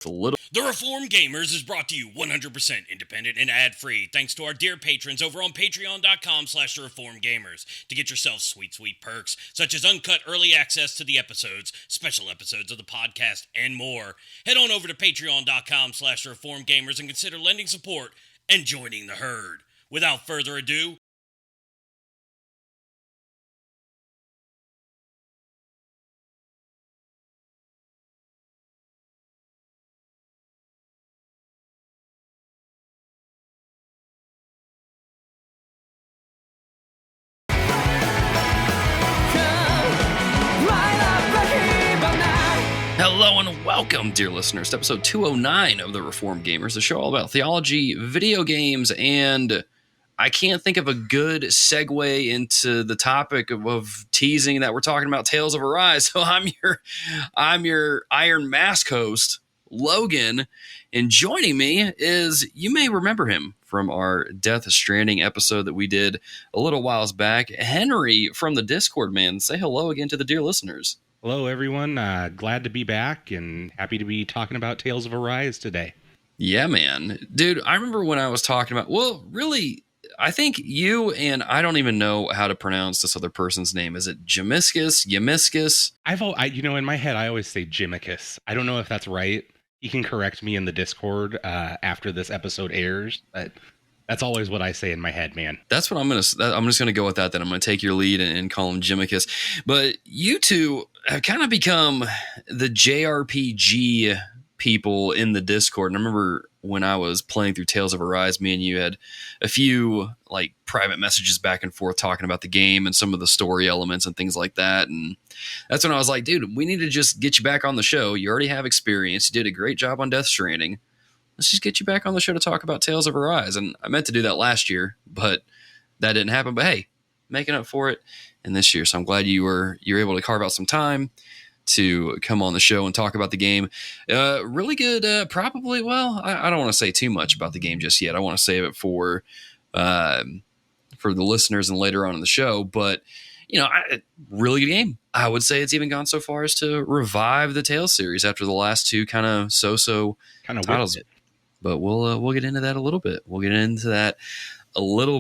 The Reform Gamers is brought to you 100% independent and ad-free thanks to our dear patrons over on patreon.com/thereformgamers to get yourself sweet perks such as uncut early access to the episodes, special episodes of the podcast, and more. Head on over to patreon.com/theformgamers and consider lending support and joining the herd. Without further ado, hello and welcome, dear listeners, to episode 209 of the Reform Gamers, the show all about theology, video games, and I can't think of a good segue into the topic of teasing that we're talking about Tales of Arise. So I'm your Iron Mask host, Logan, and joining me is, you may remember him from our Death Stranding episode that we did a little whiles back, Henry from the Discord, man. Say hello again to the dear listeners. Hello, everyone. Glad to be back and happy to be talking about Tales of Arise today. Yeah, man. Dude, I remember when I was talking about, well, really, I think you and I don't even know how to pronounce this other person's name. Is it Jamiscus? In my head, I always say Jimicus. I don't know if that's right. You can correct me in the Discord after this episode airs, but that's always what I say in my head, man. That's what I'm just going to go with that. Then I'm going to take your lead and call him Jimicus. But you two have kind of become the JRPG people in the Discord. And I remember when I was playing through Tales of Arise, me and you had a few like private messages back and forth talking about the game and some of the story elements and things like that. And that's when I was like, dude, we need to just get you back on the show. You already have experience. You did a great job on Death Stranding. Let's just get you back on the show to talk about Tales of Arise. And I meant to do that last year, but that didn't happen. But hey, making up for it in this year. So I'm glad you're able to carve out some time to come on the show and talk about the game. Really good. Probably, well, I don't want to say too much about the game just yet. I want to save it for the listeners and later on in the show. But, really good game. I would say it's even gone so far as to revive the Tales series after the last two kind of so-so titles. But we'll get into that a little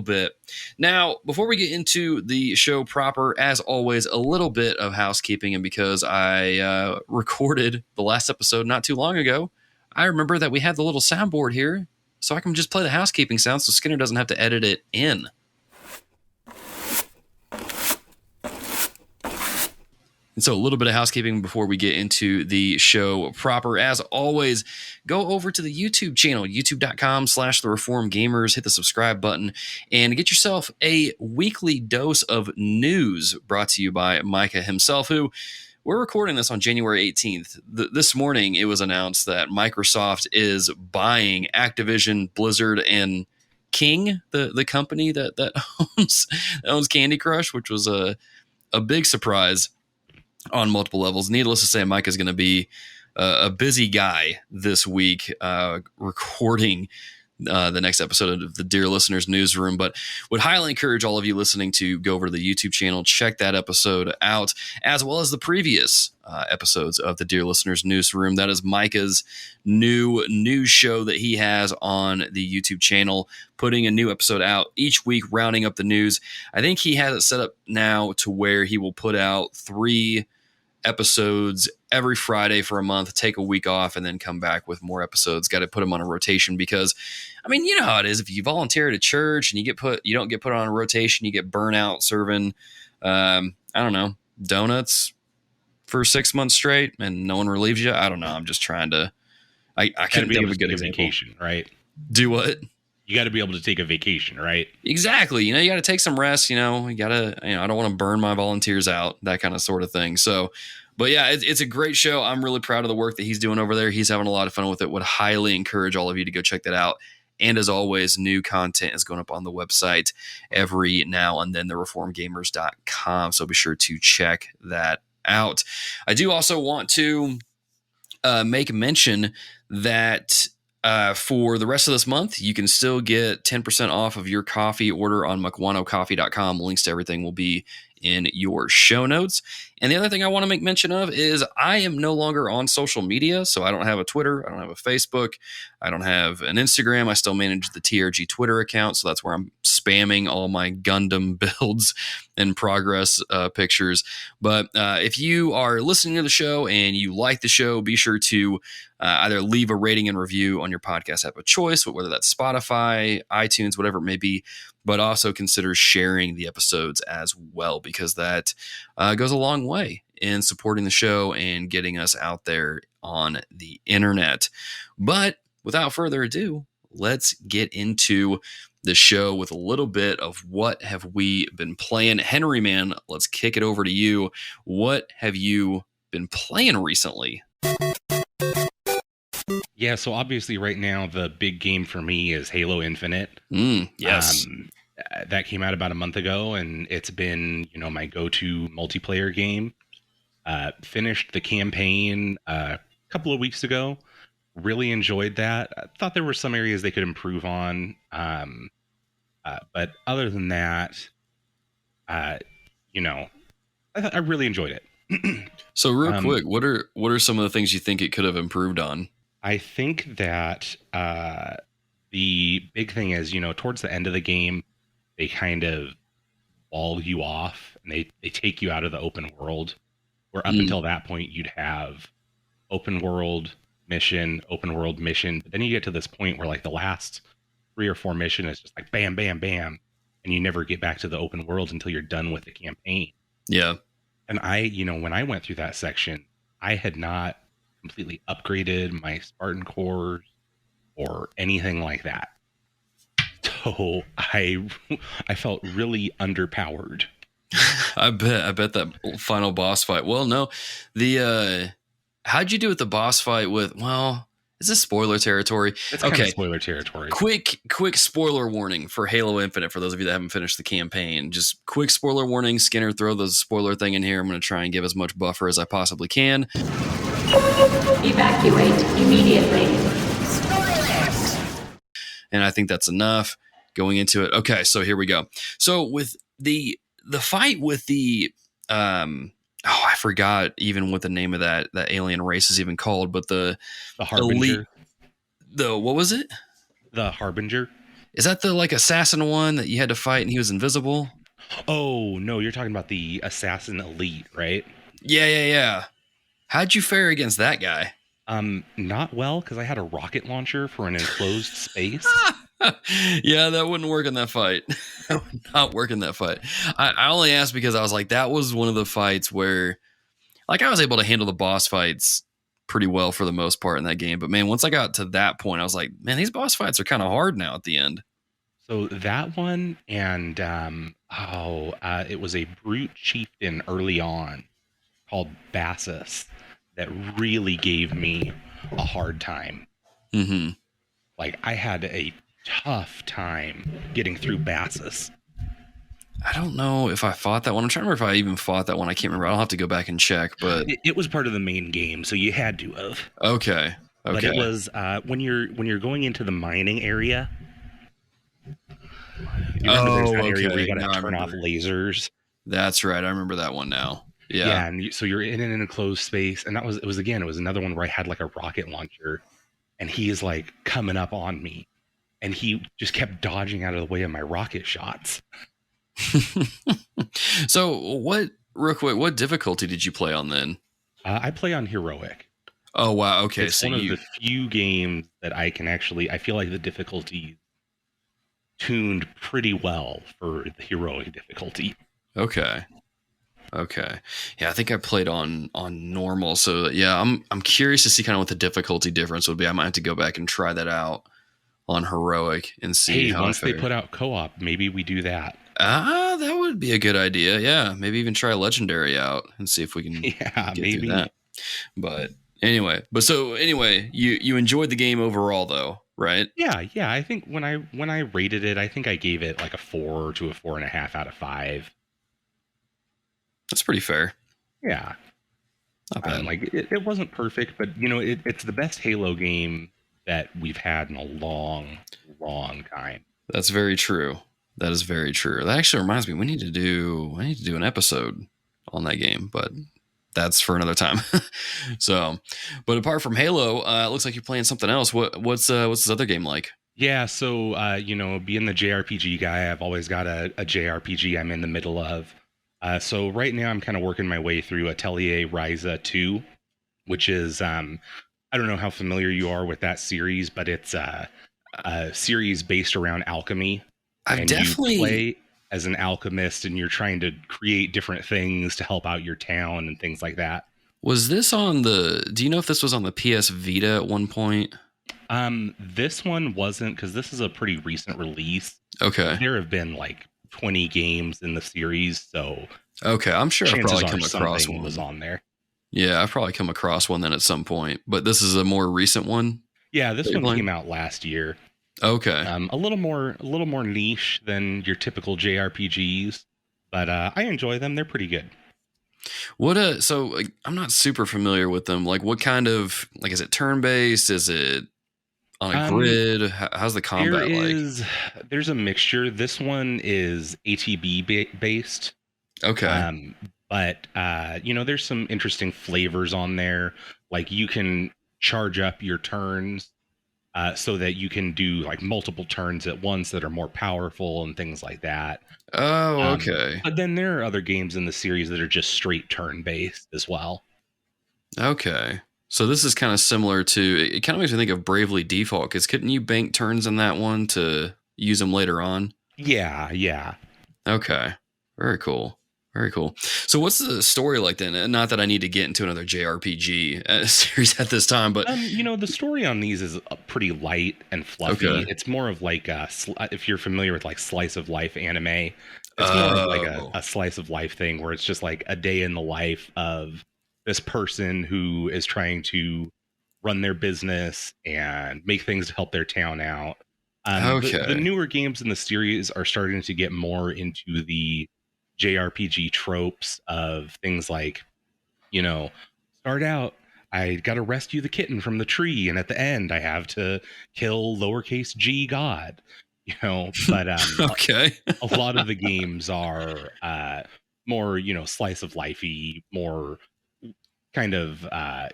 bit. Now, before we get into the show proper, as always, a little bit of housekeeping. And because I recorded the last episode not too long ago, I remember that we have the little soundboard here, so I can just play the housekeeping sound so Skinner doesn't have to edit it in. And so a little bit of housekeeping before we get into the show proper. As always, go over to the YouTube channel, youtube.com/thereformgamers, hit the subscribe button, and get yourself a weekly dose of news brought to you by Micah himself, who we're recording this on January 18th. This morning, it was announced that Microsoft is buying Activision, Blizzard, and King, the company that owns Candy Crush, which was a big surprise on multiple levels. Needless to say, Mike is going to be a busy guy this week recording the next episode of the Dear Listeners Newsroom, but would highly encourage all of you listening to go over to the YouTube channel, check that episode out, as well as the previous episodes of the Dear Listeners Newsroom. That is Micah's new news show that he has on the YouTube channel, putting a new episode out each week, rounding up the news. I think he has it set up now to where he will put out 3 episodes every Friday for a month, take a week off, and then come back with more episodes. Got to put them on a rotation because, I mean, you know how it is. If you volunteer at a church and you don't get put on a rotation, you get burnt out serving, donuts for 6 months straight, and no one relieves you. I don't know. I'm just trying to. I couldn't think of a good vacation, right? Do what? You got to be able to take a vacation, right? Exactly. You got to take some rest. You got to. I don't want to burn my volunteers out. That kind of sort of thing. So. But yeah, it's a great show. I'm really proud of the work that he's doing over there. He's having a lot of fun with it. Would highly encourage all of you to go check that out. And as always, new content is going up on the website every now and then, thereformgamers.com. So be sure to check that out. I do also want to make mention that for the rest of this month, you can still get 10% off of your coffee order on McWanoCoffee.com. Links to everything will be in your show notes. And the other thing I want to make mention of is I am no longer on social media. So I don't have a Twitter. I don't have a Facebook. I don't have an Instagram. I still manage the TRG Twitter account. So that's where I'm spamming all my Gundam builds and progress pictures. But if you are listening to the show and you like the show, be sure to either leave a rating and review on your podcast app of choice, whether that's Spotify, iTunes, whatever it may be, but also consider sharing the episodes as well, because that goes a long way in supporting the show and getting us out there on the internet. But without further ado, let's get into the show with a little bit of what have we been playing. Henry, man, let's kick it over to you. What have you been playing recently? Yeah, so obviously right now the big game for me is Halo Infinite. Yes. That came out about a month ago, and it's been, my go-to multiplayer game. Finished the campaign a couple of weeks ago. Really enjoyed that. I thought there were some areas they could improve on. But other than that, I really enjoyed it. So real quick, what are some of the things you think it could have improved on? I think that the big thing is, towards the end of the game, they kind of wall you off and they take you out of the open world. Where up until that point, you'd have open world mission. But then you get to this point where like the last 3 or 4 mission is just like bam, bam, bam. And you never get back to the open world until you're done with the campaign. Yeah. And when I went through that section, I had not completely upgraded my Spartan cores or anything like that. So I felt really underpowered. I bet that final boss fight. Well, no, how'd you do with the boss fight with? Well, is this spoiler territory? It's kind of spoiler territory. Quick spoiler warning for Halo Infinite for those of you that haven't finished the campaign. Just quick spoiler warning. Skinner, throw the spoiler thing in here. I'm going to try and give as much buffer as I possibly can. Evacuate immediately. And I think that's enough going into it. Okay, so here we go. So with the fight with the I forgot even what the name of that alien race is even called, but the Harbinger. What was it? The Harbinger. Is that the like assassin one that you had to fight and he was invisible? Oh no, you're talking about the assassin elite, right? Yeah. How'd you fare against that guy? Not well, because I had a rocket launcher for an enclosed space. Yeah, that wouldn't work in that fight. That would not work in that fight. I only asked because I was like, that was one of the fights where, like, I was able to handle the boss fights pretty well for the most part in that game. But man, once I got to that point, I was like, man, these boss fights are kind of hard now at the end. So that one, and it was a brute chieftain early on called Bassus that really gave me a hard time. Mm-hmm. Like, I had a tough time getting through Bassus. I don't know if I fought that one. I'm trying to remember if I even fought that one. I can't remember. I'll have to go back and check. But it was part of the main game, so you had to have. Okay. But it was when you're going into the mining area. You remember there's that area where you got to turn off lasers. That's right. I remember that one now. Yeah. Yeah, and so you're in an enclosed space, and it was another one where I had like a rocket launcher, and he is like coming up on me, and he just kept dodging out of the way of my rocket shots. So real quick, what difficulty did you play on then? I play on heroic. Oh wow, okay. It's one of the few games that I feel like the difficulty tuned pretty well for the heroic difficulty. Okay. Yeah, I think I played on normal. So yeah, I'm curious to see kind of what the difficulty difference would be. I might have to go back and try that out on heroic and see how once they put out co-op, maybe we do that. That would be a good idea. Yeah, maybe even try legendary out and see if we can get through that. But anyway, you enjoyed the game overall though, right? Yeah. I think when I rated it, I think I gave it like a 4 to a 4.5 out of 5. That's pretty fair. Yeah. Not bad. It wasn't perfect, but it's the best Halo game that we've had in a long, long time. That's very true. That is very true. That actually reminds me, we need to do an episode on that game, but that's for another time. So, but apart from Halo, it looks like you're playing something else. What's this other game like? Yeah, so being the JRPG guy, I've always got a JRPG I'm in the middle of. So right now I'm kind of working my way through Atelier Ryza 2, which is I don't know how familiar you are with that series, but it's a series based around alchemy, I've and you definitely play as an alchemist, and you're trying to create different things to help out your town and things like that. was this on the. Do you know if this was on the PS Vita at one point? This one wasn't, because this is a pretty recent release. Okay. There have been like 20 games in the series, so Okay, I'm sure I've chances probably are come across something was one. on there. Yeah, I've probably come across one then at some point, but this is a more recent one Yeah, that this you're one playing? came out last year. Okay. A little more niche than your typical JRPGs, but I enjoy them. They're pretty good. So like, I'm not super familiar with them. Like what kind of like is it turn based? Is it on a Um, grid? How's the there combat like? is there's a mixture. This one is ATB based, Okay. um, but there's some interesting flavors on there. Like you can charge up your turns so that you can do like multiple turns at once that are more powerful and things like that. Oh, okay. But then there are other games in the series that are just straight turn based as well. Okay. So this is kind of similar to it kind of makes me think of Bravely Default because couldn't you bank turns in that one to use them later on? Yeah, yeah. Okay. Very cool. Very cool. So what's the story like then? Not that I need to get into another JRPG series at this time, but The story on these is pretty light and fluffy. okay. It's more of like if you're familiar with like slice of life anime, it's more of like Oh. a slice of life thing where it's just like a day in the life of this person who is trying to run their business and make things to help their town out. The Okay. newer games in the series are starting to get more into the JRPG tropes of things like, you know, start out, I got to rescue the kitten from the tree, and at the end, I have to kill lowercase g God. But Okay. a lot of the games are more, slice of lifey, more kind of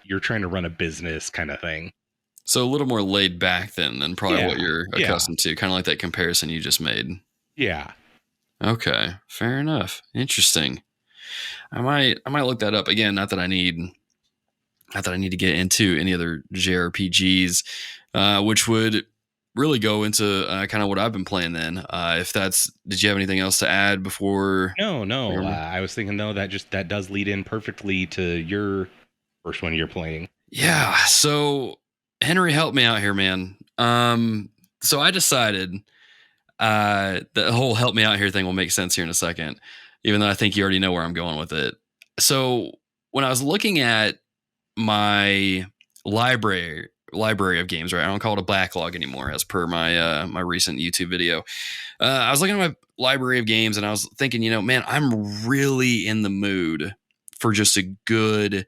you're trying to run a business kind of thing. So a little more laid back than probably what Yeah, you're yeah, accustomed to, kind of like that comparison you just made. yeah. Okay, fair enough. Interesting. I might look that up again. Not that I need to get into any other JRPGs, which would really go into kind of what I've been playing. Then, if that's, did you have anything else to add before? No, no. before- I was thinking though that does lead in perfectly to your first one you're playing. Yeah. So Henry, help me out here, man. So I decided the whole help me out here thing will make sense here in a second, even though I think you already know where I'm going with it. So when I was looking at my library of games, right? I don't call it a backlog anymore, as per my recent YouTube video. I was looking at my library of games, and I was thinking, man, I'm really in the mood for just a good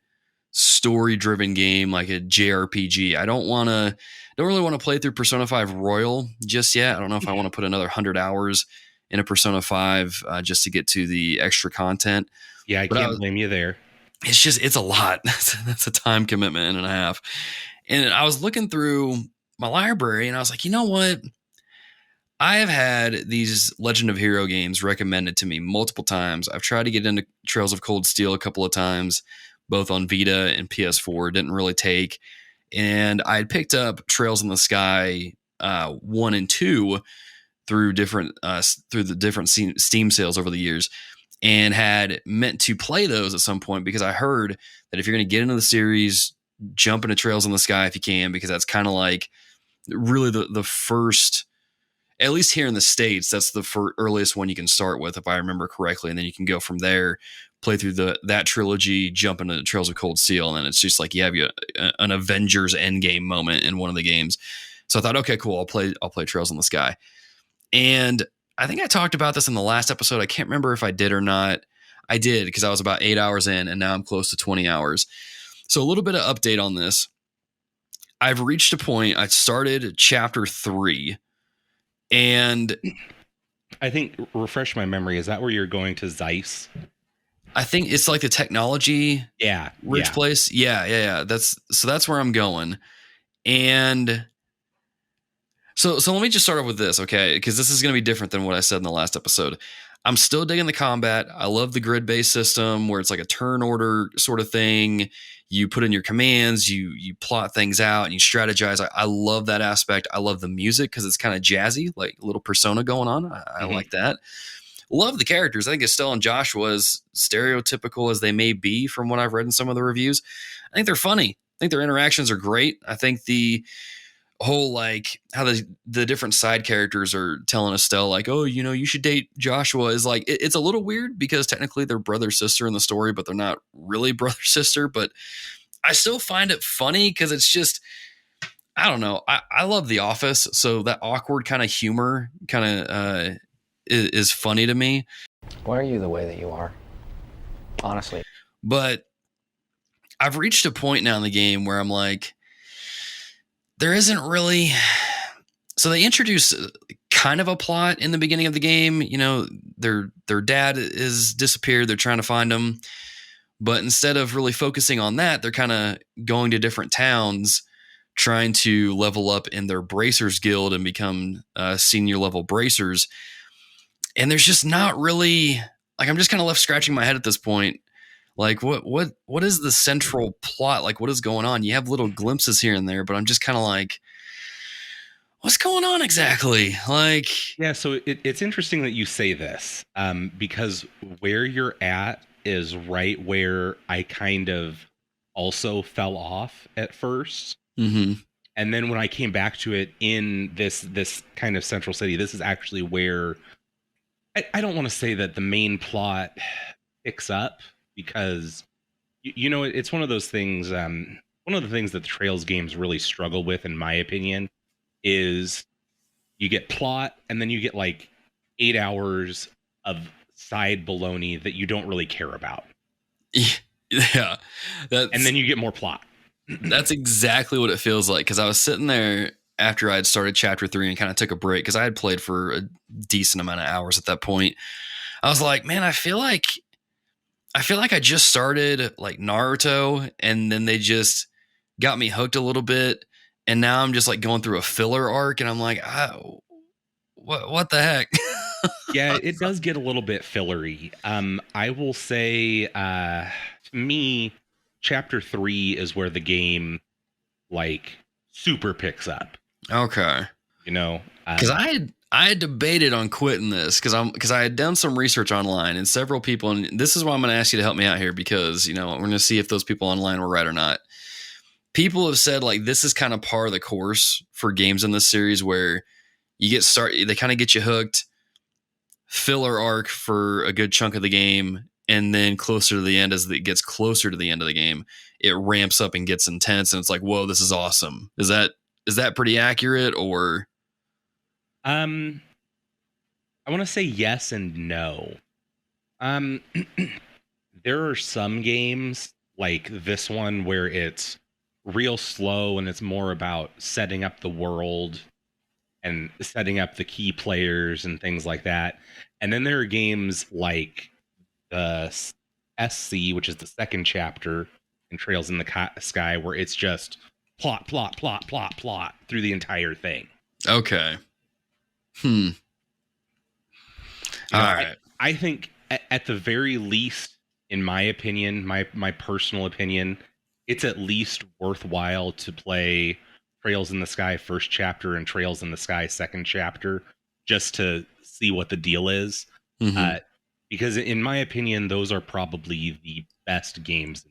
story-driven game like a JRPG. Don't really want to play through Persona 5 Royal just yet. I don't know if I want to put another 100 hours in a Persona 5 just to get to the extra content. Yeah, I But can't blame you there. it's a lot. That's a time commitment and a half. And I was looking through my library and I was like, you know what? I have had these Legend of Hero games recommended to me multiple times. I've tried to get into Trails of Cold Steel a couple of times, both on Vita and PS4. Didn't really take. And I had picked up Trails in the Sky 1 and 2 through the different Steam sales over the years, and had meant to play those at some point because I heard that if you're going to get into the series, jump into Trails in the Sky if you can, because that's kind of like really the first, at least here in the States, that's the earliest one you can start with, if I remember correctly. And then you can go from there, play through that trilogy, jump into Trails of Cold Steel, and then it's just like you have an Avengers Endgame moment in one of the games. So I thought, okay, cool, I'll play Trails in the Sky. And I think I talked about this in the last episode. I can't remember if I did or not. I did, because I was about 8 hours in, and now I'm close to 20 hours. So a little bit of update on this. I've reached a point. I started chapter 3, and I think, refresh my memory, is that where you're going to Zeiss? I think it's like the technology Yeah, rich place. Yeah. That's where I'm going. And so let me just start off with this, okay? Because this is going to be different than what I said in the last episode. I'm still digging the combat. I love the grid-based system where it's like a turn order sort of thing. You put in your commands, you plot things out, and you strategize. I love that aspect. I love the music because it's kind of jazzy, like a little Persona going on. I like that. Love the characters. I think Estelle and Joshua, as stereotypical as they may be from what I've read in some of the reviews, I think they're funny. I think their interactions are great. I think the whole like how the different side characters are telling Estelle like, oh, you should date Joshua is like it's a little weird because technically they're brother sister in the story, but they're not really brother sister. But I still find it funny because it's just I don't know. I love The Office, so that awkward kind of humor kind of is funny to me. Why are you the way that you are? Honestly. But I've reached a point now in the game where I'm like, there isn't really. So they introduce kind of a plot in the beginning of the game. Their dad is disappeared. They're trying to find him. But instead of really focusing on that, they're kind of going to different towns, trying to level up in their Bracers Guild and become senior level Bracers. And there's just not really, like, I'm just kind of left scratching my head at this point. Like, what is the central plot? Like, what is going on? You have little glimpses here and there, but I'm just kind of like, what's going on exactly? Like, yeah. So it's interesting that you say this, because where you're at is right where I kind of also fell off at first. mm-hmm. And then when I came back to it in this kind of central city, this is actually where I don't want to say that the main plot picks up, because it's one of those things. One of the things that the Trails games really struggle with, in my opinion, is you get plot and then you get like 8 hours of side baloney that you don't really care about. Yeah, and then you get more plot. That's exactly what it feels like, because I was sitting there after I had started chapter 3 and kind of took a break because I had played for a decent amount of hours at that point. I was like, man, I feel like I just started like Naruto, and then they just got me hooked a little bit, and now I'm just like going through a filler arc, and I'm like, what the heck? Yeah, it does get a little bit fillery. I will say, to me, chapter 3 is where the game like super picks up. Okay. Because I had debated on quitting this because I had done some research online, and several people, and this is why I'm going to ask you to help me out here, because we're going to see if those people online were right or not. People have said like this is kind of par of the course for games in this series where you they kind of get you hooked, filler arc for a good chunk of the game, and then closer to the end, as it gets closer to the end of the game, it ramps up and gets intense, and it's like, whoa, this is awesome. Is that pretty accurate, or? I want to say yes and no. There are some games like this one where it's real slow and it's more about setting up the world and setting up the key players and things like that. And then there are games like the SC, which is the second chapter in Trails in the Sky, where it's just plot through the entire thing. Okay. All right. I think at the very least, in my opinion, my personal opinion, it's at least worthwhile to play Trails in the Sky first chapter and Trails in the Sky second chapter, just to see what the deal is. Mm-hmm. Because in my opinion, those are probably the best games.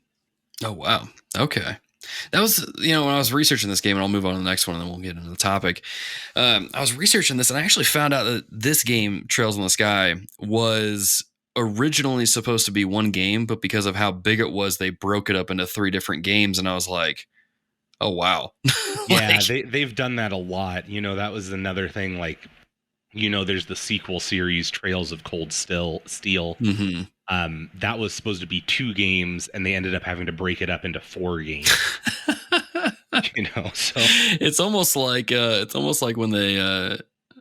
Oh, wow. Okay. That was, when I was researching this game, and I'll move on to the next one and then we'll get into the topic. I was researching this, and I actually found out that this game, Trails in the Sky, was originally supposed to be one game, but because of how big it was, they broke it up into 3 different games. And I was like, oh, wow. Yeah, they've done that a lot. That was another thing. Like, there's the sequel series, Trails of Cold Steel. Mm-hmm. That was supposed to be 2 games, and they ended up having to break it up into 4 games. So it's almost like when they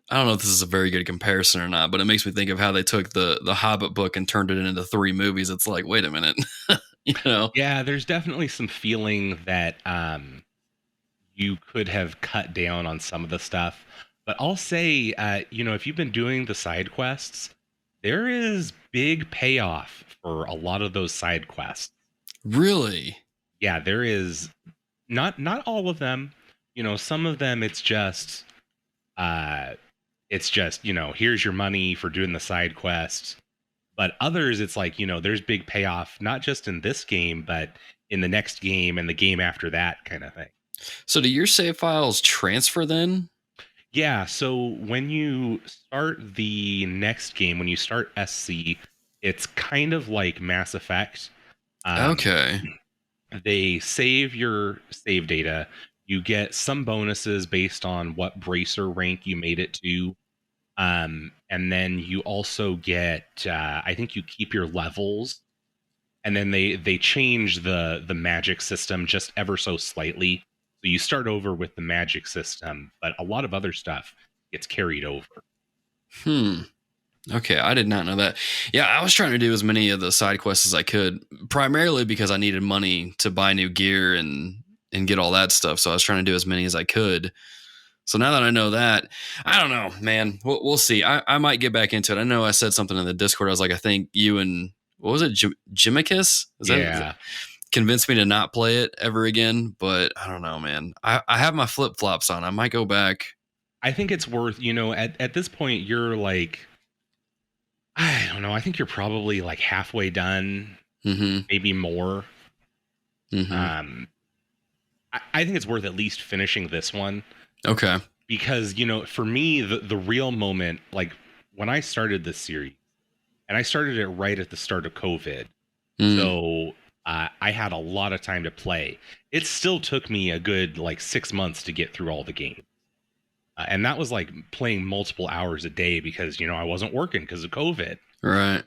I don't know if this is a very good comparison or not, but it makes me think of how they took the Hobbit book and turned it into 3 movies. It's like, wait a minute, you know? Yeah, there's definitely some feeling that you could have cut down on some of the stuff. But I'll say, if you've been doing the side quests, there is big payoff for a lot of those side quests. Really? Yeah, there is not all of them. Some of them uh it's just, here's your money for doing the side quests. But others, it's like, there's big payoff, not just in this game, but in the next game and the game after that kind of thing. So do your save files transfer then? Yeah, so when you start the next game, when you start SC, it's kind of like Mass Effect. Okay. They save your save data. You get some bonuses based on what bracer rank you made it to. And then you also get, I think you keep your levels. And then they change the magic system just ever so slightly. So you start over with the magic system, but a lot of other stuff gets carried over. Okay, I did not know that. Yeah, I was trying to do as many of the side quests as I could, primarily because I needed money to buy new gear and get all that stuff. So I was trying to do as many as I could. So now that I know that, I don't know, man. We'll see. I might get back into it. I know I said something in the Discord. I was like, I think you and what was it, Jimicus? Yeah. Convinced me to not play it ever again. But I don't know, man. I have my flip flops on. I might go back. I think it's worth. At this point, you're like, I don't know. I think you're probably like halfway done, maybe more. I think it's worth at least finishing this one. Okay. Because, for me, the real moment, like when I started this series, and I started it right at the start of COVID. So I had a lot of time to play. It still took me a good 6 months to get through all the games. And that was like playing multiple hours a day because, I wasn't working because of COVID. Right.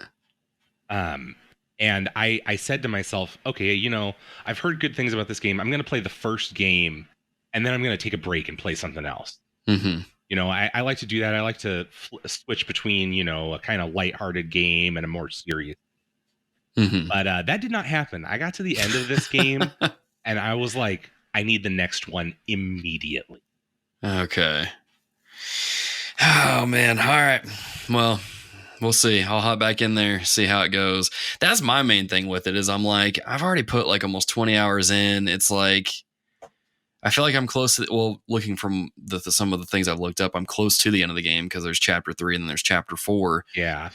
And I said to myself, okay, I've heard good things about this game. I'm going to play the first game and then I'm going to take a break and play something else. I like to do that. I like to switch between, a kind of lighthearted game and a more serious. But that did not happen. I got to the end of this game and I was like, I need the next one immediately. Okay. Oh, man. All right. Well, we'll see. I'll hop back in there, see how it goes. That's my main thing with it is I'm like, I've already put almost 20 hours in. It's like, I feel like I'm close to, looking from some of the things I've looked up, I'm close to the end of the game because there's chapter 3 and then there's chapter 4. Yeah.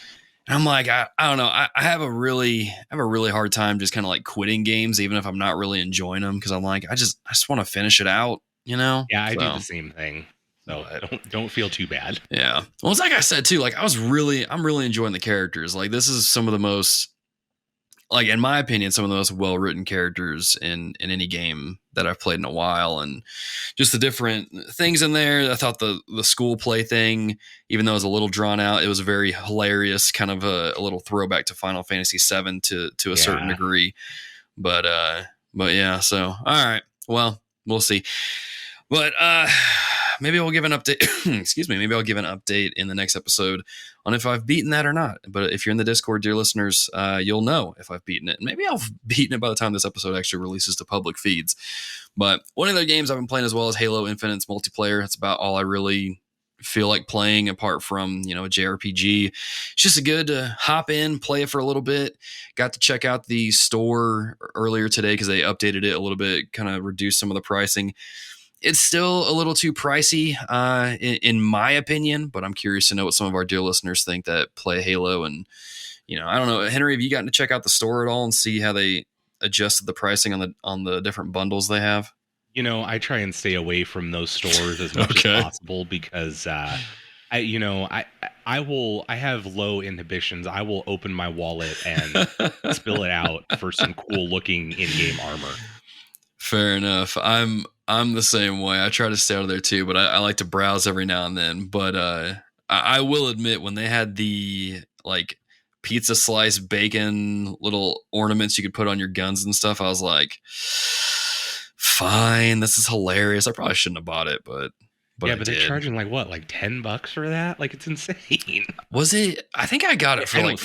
And I'm like, I don't know. I have a really hard time just kind of quitting games, even if I'm not really enjoying them. Cause I'm like, I just want to finish it out, Yeah, I do the same thing. So don't feel too bad. Yeah. Well, it's like I said too, I'm really enjoying the characters. This is some of the most, in my opinion, some of the most well-written characters in any game that I've played in a while. And just the different things in there. I thought the school play thing, even though it was a little drawn out, it was a very hilarious kind of a little throwback to Final Fantasy VII to a certain degree. But yeah, so, all right. Well, we'll see. But, maybe I'll give an update. Excuse me. Maybe I'll give an update in the next episode on if I've beaten that or not. But if you're in the Discord, dear listeners, you'll know if I've beaten it. And maybe I've beaten it by the time this episode actually releases to public feeds. But one of the games I've been playing as well is Halo Infinite's multiplayer. That's about all I really feel like playing apart from, a JRPG. It's just a good to hop in, play it for a little bit. Got to check out the store earlier today because they updated it a little bit, kind of reduced some of the pricing. It's still a little too pricey, in my opinion, but I'm curious to know what some of our dear listeners think that play Halo. And, I don't know, Henry, have you gotten to check out the store at all and see how they adjusted the pricing on the different bundles they have? I try and stay away from those stores as much as possible because, I have low inhibitions. I will open my wallet and spill it out for some cool looking in-game armor. Fair enough. I'm the same way. I try to stay out of there too, but I like to browse every now and then. But I will admit, when they had the pizza slice bacon little ornaments you could put on your guns and stuff, I was like, fine, this is hilarious. I probably shouldn't have bought it, but but Yeah, I but they're did. charging like $10 for that. Like, it's insane. Was it? I think I got it for I like.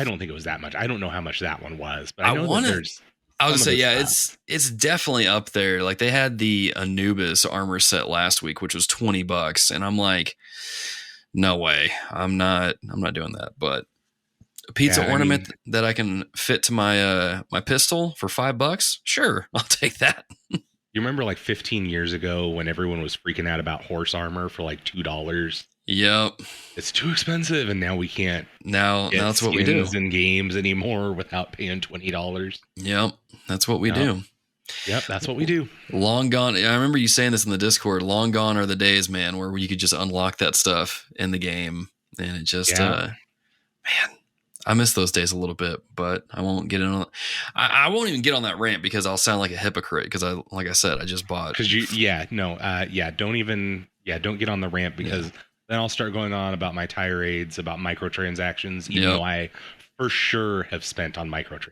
don't think it was that much. I don't know how much that one was, but I I know that want to. there's I was some gonna of say, the yeah, stuff. it's definitely up there. Like they had the Anubis armor set last week, which was $20, and I'm like, no way, I'm not doing that. But a pizza Yeah, I mean, ornament that I can fit to my my pistol for $5, sure, I'll take that. you remember like 15 years ago when everyone was freaking out about horse armor for like $2? Yep. It's too expensive, and now we can't Now get that's what we do. skins in games anymore without paying $20. Yep, that's what we Yep. do. Yep, that's what we do. Long gone. I remember you saying this in the Discord. Long gone are the days, man, where you could just unlock that stuff in the game, and it just, Yeah. man, I miss those days a little bit. But I won't get in on. I won't even get on that rant because I'll sound like a hypocrite. Because like I said, I just bought. Because don't get on the rant because then I'll start going on about my tirades about microtransactions, even though I for sure have spent on microtransactions.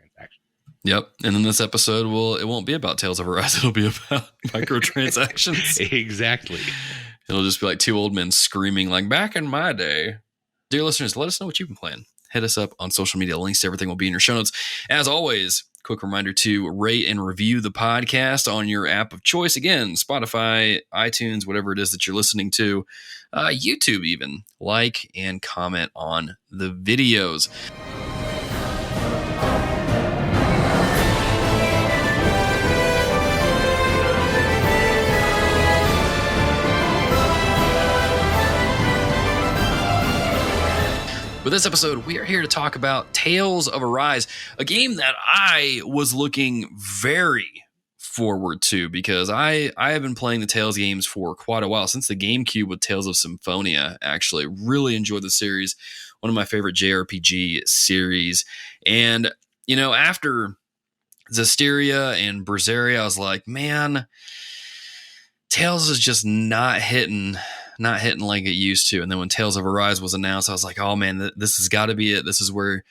Yep. And then this episode it won't be about Tales of Arise. It'll be about microtransactions. Exactly. It'll just be like two old men screaming like back in my day. Dear listeners, let us know what you've been playing. Hit us up on social media. Links to everything will be in your show notes. As always, quick reminder to rate and review the podcast on your app of choice. Again, Spotify, iTunes, whatever it is that you're listening to, YouTube even. Like and comment on the videos. With this episode, we are here to talk about Tales of Arise, a game that I was looking very forward to because I have been playing the Tales games for quite a while, since the GameCube with Tales of Symphonia, actually. Really enjoyed the series, one of my favorite JRPG series. And, after Zestiria and Berseria, I was like, man, Tales is just not hitting like it used to. And then when Tales of Arise was announced, I was like, oh man, this has got to be it. This is where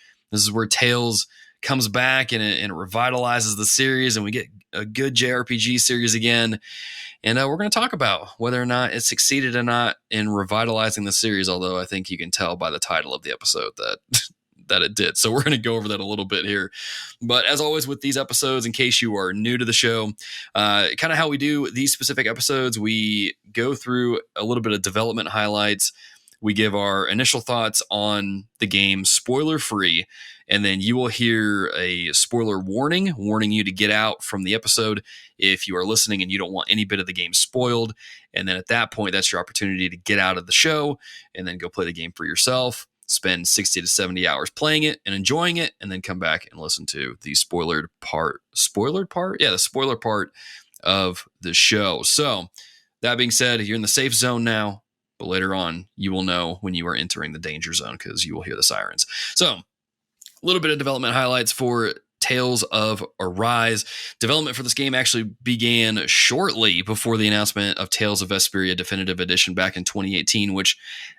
Tales comes back and it revitalizes the series, and we get a good JRPG series again. And we're going to talk about whether or not it succeeded or not in revitalizing the series, although I think you can tell by the title of the episode that that it did. So we're going to go over that a little bit here. But as always with these episodes, in case you are new to the show, kind of how we do these specific episodes, we go through a little bit of development highlights. We give our initial thoughts on the game spoiler free, and then you will hear a spoiler warning you to get out from the episode if you are listening and you don't want any bit of the game spoiled. And then at that point, that's your opportunity to get out of the show and then go play the game for yourself. Spend 60 to 70 hours playing it and enjoying it, and then come back and listen to the spoilered part? Yeah, the spoiler part of the show. So that being said, you're in the safe zone now, but later on you will know when you are entering the danger zone because you will hear the sirens. So a little bit of development highlights for Tales of Arise. Development for this game actually began shortly before the announcement of Tales of Vesperia Definitive Edition back in 2018, which,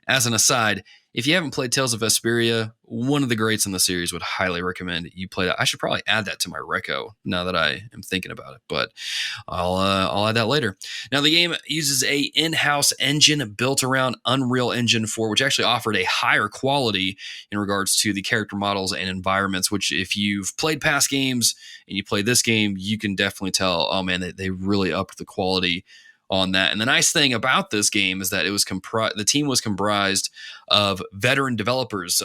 as an aside, if you haven't played Tales of Vesperia, one of the greats in the series, would highly recommend you play that. I should probably add that to my Reco now that I am thinking about it, but I'll add that later. Now, the game uses a in-house engine built around Unreal Engine 4, which actually offered a higher quality in regards to the character models and environments, which if you've played past games and you play this game, you can definitely tell, oh man, they really upped the quality on that. And the nice thing about this game is that it was the team was comprised of veteran developers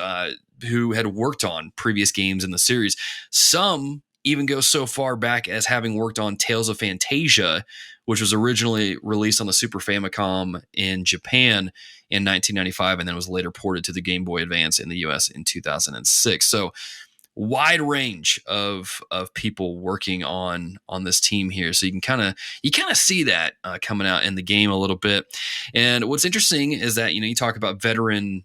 who had worked on previous games in the series. Some even go so far back as having worked on Tales of Fantasia, which was originally released on the Super Famicom in Japan in 1995 and then was later ported to the Game Boy Advance in the US in 2006. So wide range of people working on this team here, so you kind of see that coming out in the game a little bit. And what's interesting is that you talk about veteran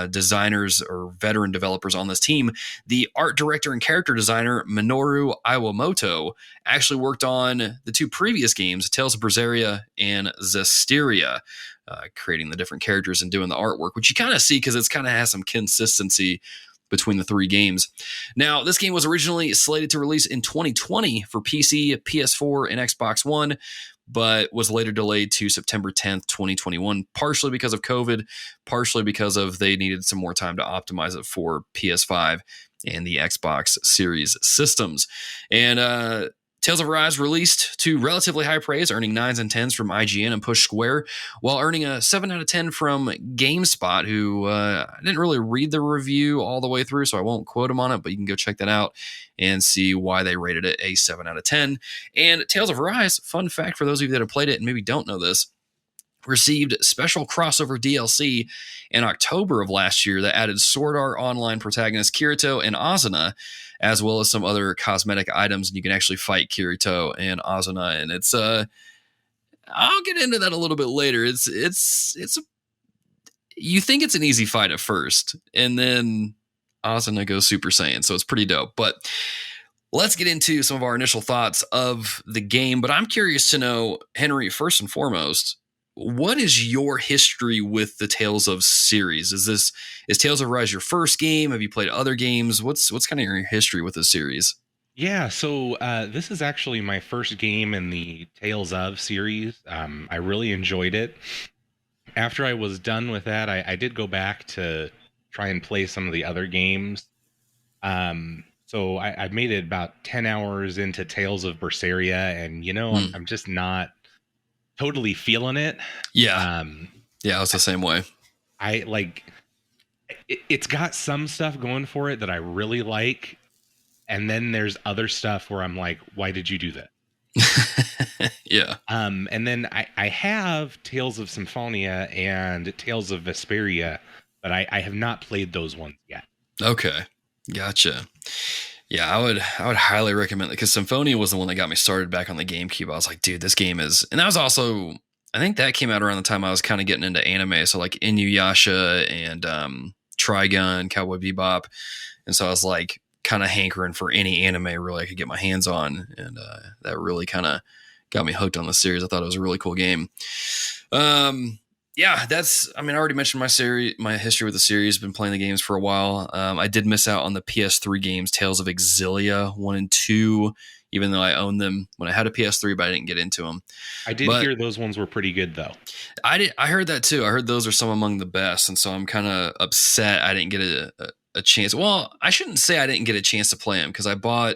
designers or veteran developers on this team. The art director and character designer Minoru Iwamoto actually worked on the two previous games, Tales of Berseria and Zestiria, creating the different characters and doing the artwork, which you kind of see because it's kind of has some consistency between the three games. Now, this game was originally slated to release in 2020 for PC, PS4, and Xbox One, but was later delayed to September 10th, 2021, partially because of COVID, partially because of they needed some more time to optimize it for PS5 and the Xbox Series systems. And Tales of Arise released to relatively high praise, earning 9s and 10s from IGN and Push Square, while earning a 7 out of 10 from GameSpot, who I didn't really read the review all the way through, so I won't quote them on it, but you can go check that out and see why they rated it a 7 out of 10. And Tales of Arise, fun fact for those of you that have played it and maybe don't know this, received special crossover DLC in October of last year that added Sword Art Online protagonist Kirito and Asuna, as well as some other cosmetic items, and you can actually fight Kirito and Asuna. And it's I'll get into that a little bit later. You think it's an easy fight at first, and then Asuna goes Super Saiyan, so it's pretty dope. But let's get into some of our initial thoughts of the game. But I'm curious to know, Henry, first and foremost, what is your history with the Tales of series? Is Tales of Rise your first game? Have you played other games? What's kind of your history with the series? Yeah, so this is actually my first game in the Tales of series. I really enjoyed it. After I was done with that, I did go back to try and play some of the other games. So I made it about 10 hours into Tales of Berseria, and I'm just not totally feeling it. Yeah. Yeah, I was the same way. I like it's got some stuff going for it that I really like, and then there's other stuff where I'm like, why did you do that? Yeah. And then I have Tales of Symphonia and Tales of Vesperia, but I have not played those ones yet. Okay. Gotcha. Yeah, I would highly recommend it, because Symphonia was the one that got me started back on the GameCube. I was like, dude, this game is, and that was also, I think that came out around the time I was kind of getting into anime. So like Inuyasha and Trigun, Cowboy Bebop. And so I was like kind of hankering for any anime really I could get my hands on. And that really kind of got me hooked on the series. I thought it was a really cool game. Yeah, I already mentioned my history with the series. Been playing the games for a while. I did miss out on the PS3 games, Tales of Exilia 1 and 2, even though I owned them when I had a PS3, but I didn't get into them. I did hear those ones were pretty good, though. I heard that too. I heard those are some among the best, and so I'm kind of upset I didn't get a chance. Well, I shouldn't say I didn't get a chance to play them, because I bought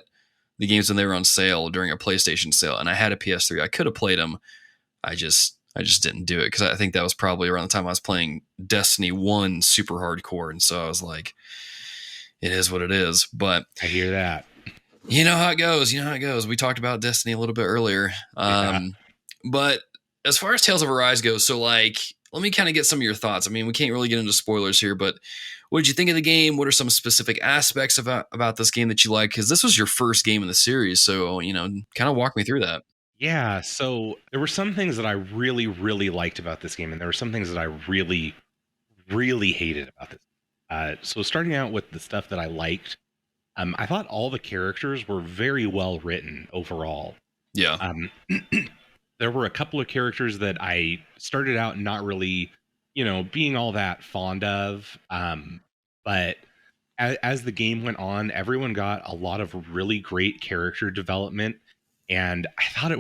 the games when they were on sale during a PlayStation sale, and I had a PS3. I could have played them. I just didn't do it, because I think that was probably around the time I was playing Destiny 1 super hardcore. And so I was like, it is what it is. But I hear that. You know how it goes. We talked about Destiny a little bit earlier. But as far as Tales of Arise goes, so like, let me kind of get some of your thoughts. I mean, we can't really get into spoilers here, but what did you think of the game? What are some specific aspects about this game that you like? Because this was your first game in the series. So, kind of walk me through that. Yeah, so there were some things that I really, really liked about this game, and there were some things that I really, really hated about this. So starting out with the stuff that I liked, I thought all the characters were very well written overall. Yeah. There were a couple of characters that I started out not really, being all that fond of. But as the game went on, everyone got a lot of really great character development. And I thought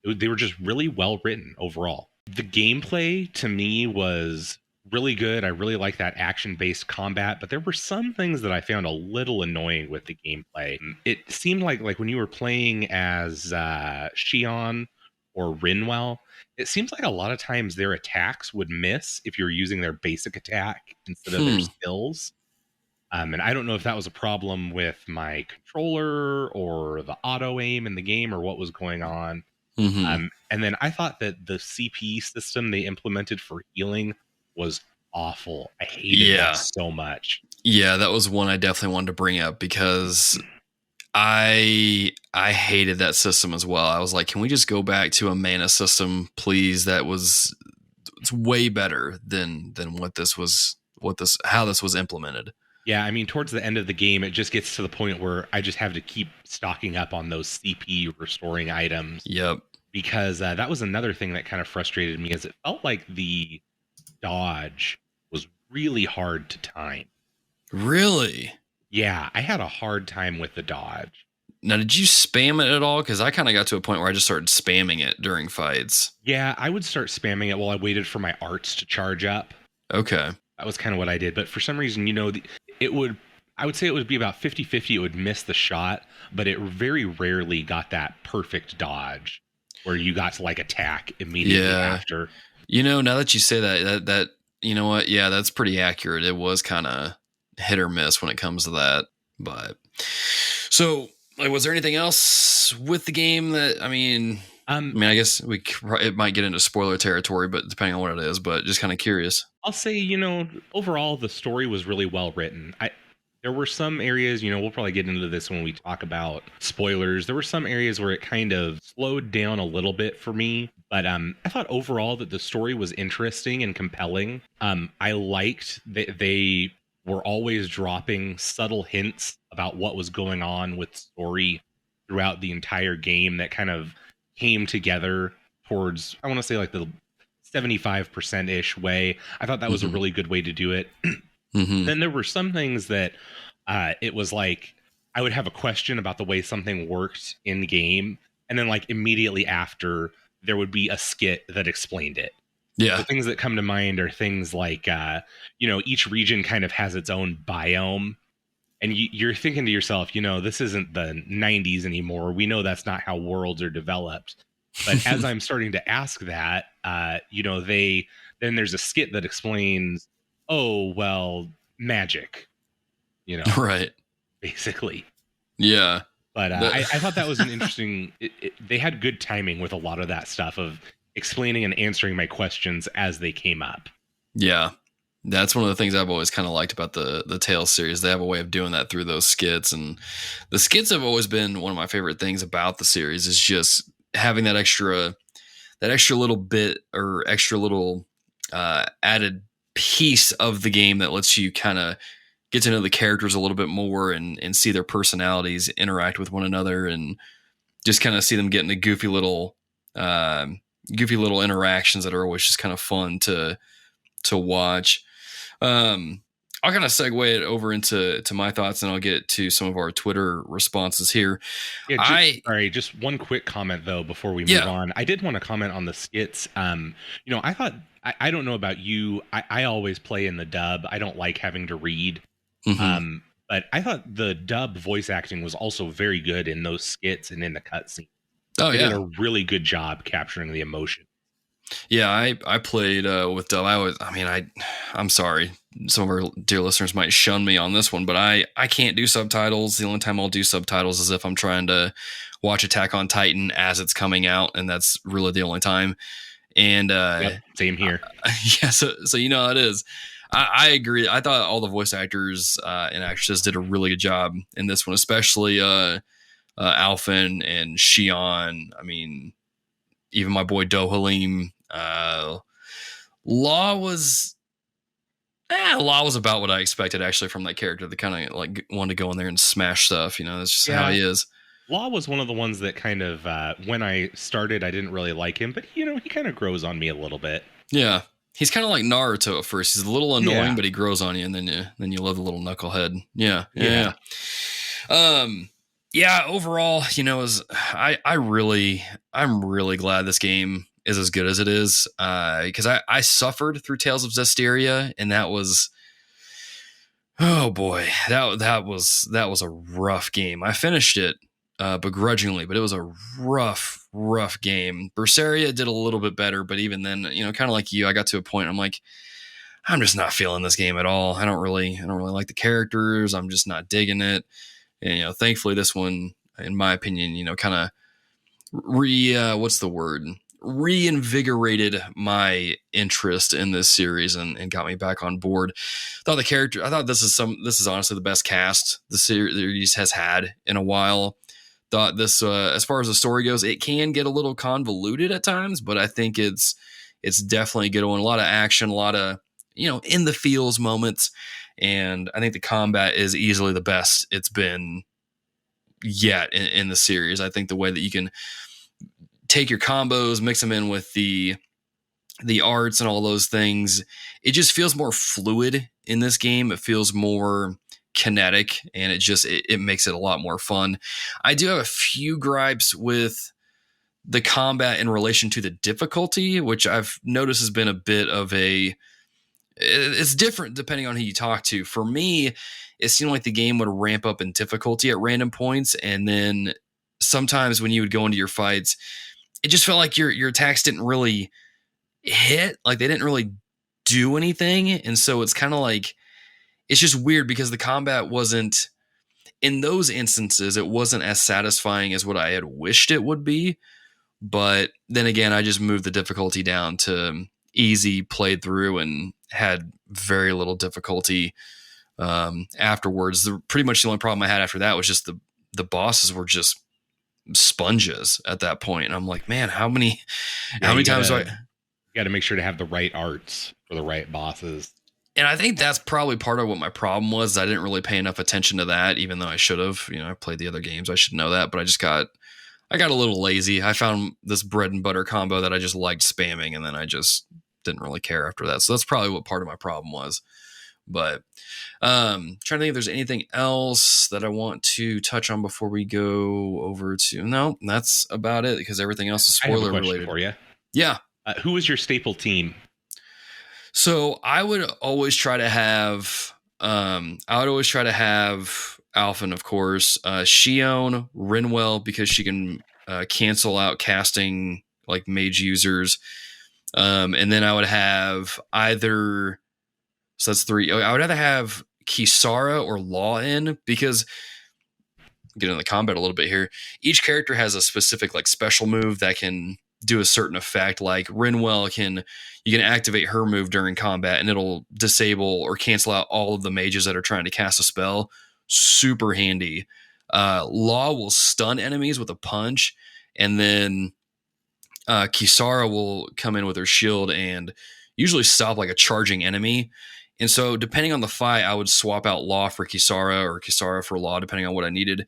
they were just really well written overall. The gameplay to me was really good. I really like that action-based combat, but there were some things that I found a little annoying with the gameplay. It seemed like when you were playing as Shion or Rinwell, it seems like a lot of times their attacks would miss if you're using their basic attack instead of their skills. And I don't know if that was a problem with my controller or the auto aim in the game or what was going on. Mm-hmm. And then I thought that the CP system they implemented for healing was awful. I hated that so much. Yeah, that was one I definitely wanted to bring up, because I hated that system as well. I was like, can we just go back to a mana system, please? It's way better than how this was implemented. Yeah, I mean, towards the end of the game, it just gets to the point where I just have to keep stocking up on those CP restoring items. Yep. Because that was another thing that kind of frustrated me, is it felt like the dodge was really hard to time. Really? Yeah, I had a hard time with the dodge. Now, did you spam it at all? Because I kind of got to a point where I just started spamming it during fights. Yeah, I would start spamming it while I waited for my arts to charge up. Okay. That was kind of what I did. But for some reason, it would, I would say it would be about 50-50. It would miss the shot, but it very rarely got that perfect dodge where you got to like attack immediately after. Now that you say that, you know what? Yeah, that's pretty accurate. It was kind of hit or miss when it comes to that. But so, like, was there anything else with the game that, I guess it might get into spoiler territory, but depending on what it is, but just kind of curious. I'll say, overall, the story was really well written. There were some areas, we'll probably get into this when we talk about spoilers. There were some areas where it kind of slowed down a little bit for me, but I thought overall that the story was interesting and compelling. I liked that they were always dropping subtle hints about what was going on with story throughout the entire game that kind of came together towards, I want to say, like the 75%-ish way. I thought that was a really good way to do it. Then there were some things that it was like I would have a question about the way something worked in game, and then like immediately after there would be a skit that explained it. Yeah. The things that come to mind are things like each region kind of has its own biome, and you're thinking to yourself, this isn't the 90s anymore. We know that's not how worlds are developed. But as I'm starting to ask that, then there's a skit that explains, oh, well, magic, right. Basically. Yeah. But I thought that was an interesting, they had good timing with a lot of that stuff of explaining and answering my questions as they came up. Yeah. That's one of the things I've always kind of liked about the Tales series. They have a way of doing that through those skits, and the skits have always been one of my favorite things about the series is just having that extra little bit or extra little added piece of the game that lets you kind of get to know the characters a little bit more and see their personalities interact with one another, and just kind of see them get into goofy little interactions that are always just kind of fun to watch. I'll kind of segue it over into my thoughts, and I'll get to some of our Twitter responses here. Yeah, just one quick comment though before we move on. I did want to comment on the skits. I thought I don't know about you. I always play in the dub. I don't like having to read. But I thought the dub voice acting was also very good in those skits and in the cutscene. Oh, they did a really good job capturing the emotion. Yeah, I played with dub. I'm sorry. Some of our dear listeners might shun me on this one, but I can't do subtitles. The only time I'll do subtitles is if I'm trying to watch Attack on Titan as it's coming out, and that's really the only time. And same here. Yeah, so how it is. I agree. I thought all the voice actors and actresses did a really good job in this one, especially Alphen and Shion. I mean, even my boy Dohalim. Law was about what I expected actually from that character. They kind of like wanted to go in there and smash stuff. That's just how he is. Law was one of the ones that kind of when I started, I didn't really like him, but he kind of grows on me a little bit. Yeah. He's kind of like Naruto at first. He's a little annoying, but he grows on you, and then you love the little knucklehead. Yeah. Overall, I'm really glad this game is as good as it is, because I suffered through Tales of Zestiria, and that was, oh boy, that was a rough game. I finished it begrudgingly, but it was a rough game. Berseria did a little bit better, but even then, kind of like you, I got to a point I'm like, I'm just not feeling this game at all. I don't really like the characters. I'm just not digging it. And thankfully this one, in my opinion, kind of reinvigorated my interest in this series and got me back on board. I thought this is honestly the best cast the series has had in a while. Thought this, as far as the story goes, it can get a little convoluted at times, but I think it's definitely a good one. A lot of action, a lot of, in the feels moments. And I think the combat is easily the best it's been yet in the series. I think the way that you can take your combos, mix them in with the arts and all those things, it just feels more fluid in this game. It feels more kinetic, and it makes it a lot more fun. I do have a few gripes with the combat in relation to the difficulty, which I've noticed has been a bit of it's different depending on who you talk to. For me, it seemed like the game would ramp up in difficulty at random points, and then sometimes when you would go into your fights, it just felt like your attacks didn't really hit, like they didn't really do anything. And so it's kind of like, it's just weird because the combat wasn't, in those instances, it wasn't as satisfying as what I had wished it would be. But then again, I just moved the difficulty down to easy, played through, and had very little difficulty afterwards. Pretty much the only problem I had after that was just the bosses were just sponges at that point. And I'm like, man, how many times do I... You got to make sure to have the right arts for the right bosses. And I think that's probably part of what my problem was. I didn't really pay enough attention to that, even though I should have. I played the other games. I should know that, but I got a little lazy. I found this bread and butter combo that I just liked spamming, and then I just didn't really care after that. So that's probably what part of my problem was. But trying to think if there's anything else that I want to touch on before we go over to... No, that's about it, because everything else is spoiler related. For you. Yeah. Who was your staple team? So I would always try to have Alphen, of course, Shion, Rinwell, because she can cancel out casting like mage users. And then I would have so that's 3. I would either have Kisara or Law in, because get into the combat a little bit here. Each character has a specific like special move that can do a certain effect. Like Rinwell you can activate her move during combat and it'll disable or cancel out all of the mages that are trying to cast a spell. Super handy. Law will stun enemies with a punch, and then Kisara will come in with her shield and usually stop like a charging enemy. And so depending on the fight, I would swap out Law for Kisara or Kisara for Law, depending on what I needed.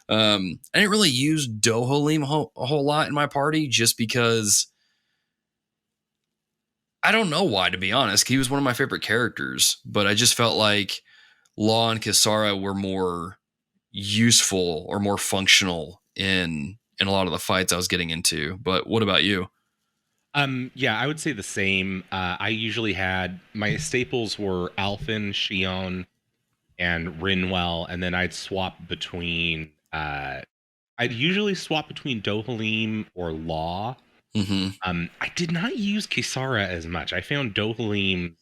I didn't really use Dohalim a whole lot in my party, just because I don't know why, to be honest. He was one of my favorite characters, but I just felt like Law and Kisara were more useful or more functional in a lot of the fights I was getting into. But what about you? Yeah, I would say the same. I usually had my staples were Alphen, Shion, and Rinwell, and then I'd usually swap between Dohalim or Law. Mm-hmm. I did not use Kisara as much. I found Dohalim's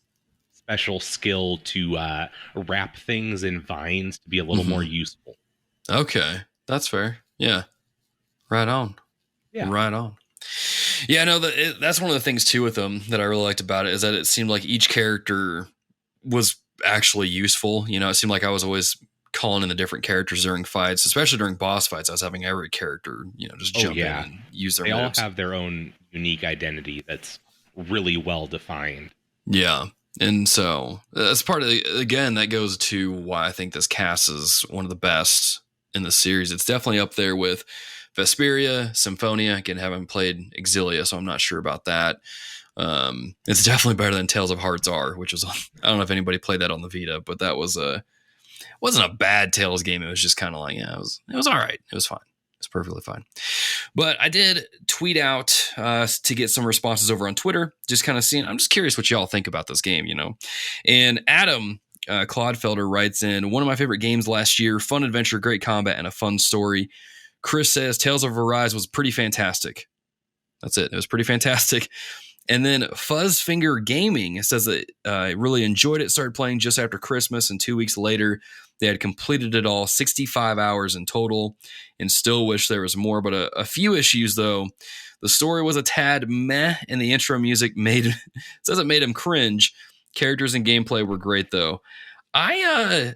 special skill to wrap things in vines to be a little more useful. Okay, that's fair. Yeah, right on. Yeah, right on. Yeah, no, that's one of the things too with them that I really liked about it, is that it seemed like each character was actually useful. It seemed like I was always calling in the different characters during fights, especially during boss fights. I was having every character, just jump in and use their moves. They all have their own unique identity that's really well defined. Yeah. And so that's part of again, that goes to why I think this cast is one of the best in the series. It's definitely up there with Vesperia, Symphonia. Again, haven't played Exilia, so I'm not sure about that. It's definitely better than Tales of Hearts R, which was I don't know if anybody played that on the Vita, but that wasn't a bad Tales game. It was just kind of like, it was all right. It was fine. It's perfectly fine. But I did tweet out to get some responses over on Twitter, just kind of seeing, I'm just curious what y'all think about this game, And Adam Claudefelder writes in, one of my favorite games last year, fun adventure, great combat, and a fun story. Chris says Tales of Arise was pretty fantastic. That's it. It was pretty fantastic. And then Fuzzfinger Gaming says that I really enjoyed it. Started playing just after Christmas, and 2 weeks later, they had completed it all, 65 hours in total, and still wish there was more. But a few issues, though. The story was a tad meh, and the intro music says it made him cringe. Characters and gameplay were great, though. I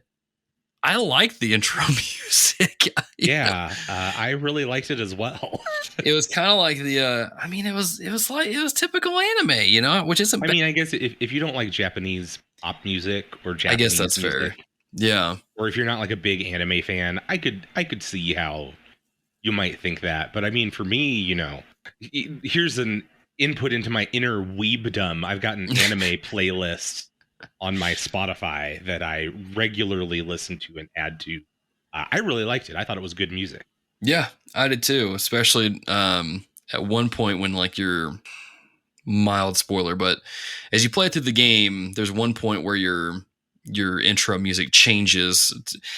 liked the intro music. Yeah, I really liked it as well. It was kind of like it was typical anime, which isn't. I guess if you don't like Japanese pop music or Japanese, I guess that's music, fair. Yeah. Or if you're not like a big anime fan, I could see how you might think that. But for me, here's an input into my inner weebdom. I've got an anime playlist on my Spotify that I regularly listen to and add to. I really liked it. I thought it was good music. Yeah, I did too, especially at one point when like you're mild spoiler, but as you play through the game, there's one point where your intro music changes.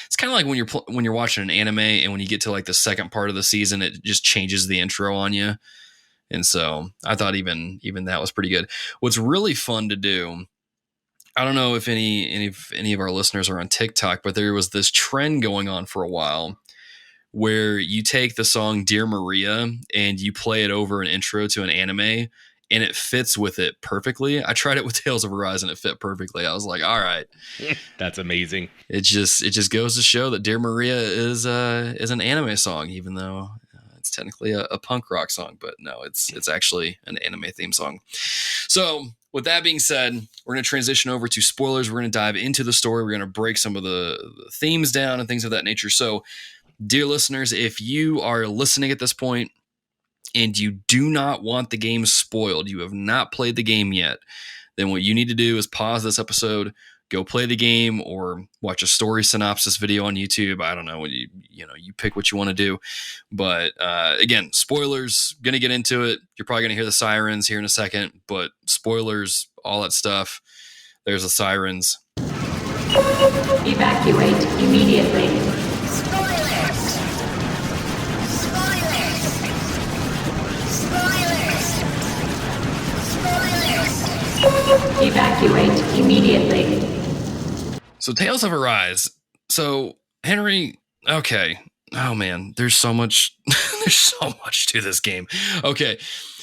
It's kind of like when you're watching an anime and when you get to like the second part of the season, it just changes the intro on you. And so I thought even that was pretty good. What's really fun to do, I don't know if any of our listeners are on TikTok, but there was this trend going on for a while where you take the song Dear Maria and you play it over an intro to an anime and it fits with it perfectly. I tried it with Tales of Arise and it fit perfectly. I was like, all right. That's amazing. It just goes to show that Dear Maria is an anime song, even though it's technically a punk rock song, but no, it's actually an anime theme song. So with that being said, we're going to transition over to spoilers. We're going to dive into the story. We're going to break some of the themes down and things of that nature. So dear listeners, if you are listening at this point and you do not want the game spoiled, you have not played the game yet, then what you need to do is pause this episode, go play the game, or watch a story synopsis video on YouTube. I don't know. You pick what you want to do. But again, spoilers, going to get into it. You're probably going to hear the sirens here in a second, but spoilers, all that stuff. There's the sirens. Evacuate immediately. Evacuate immediately. So Tales of Arise. So Henry, okay. Oh man, there's so much there's so much to this game. Okay.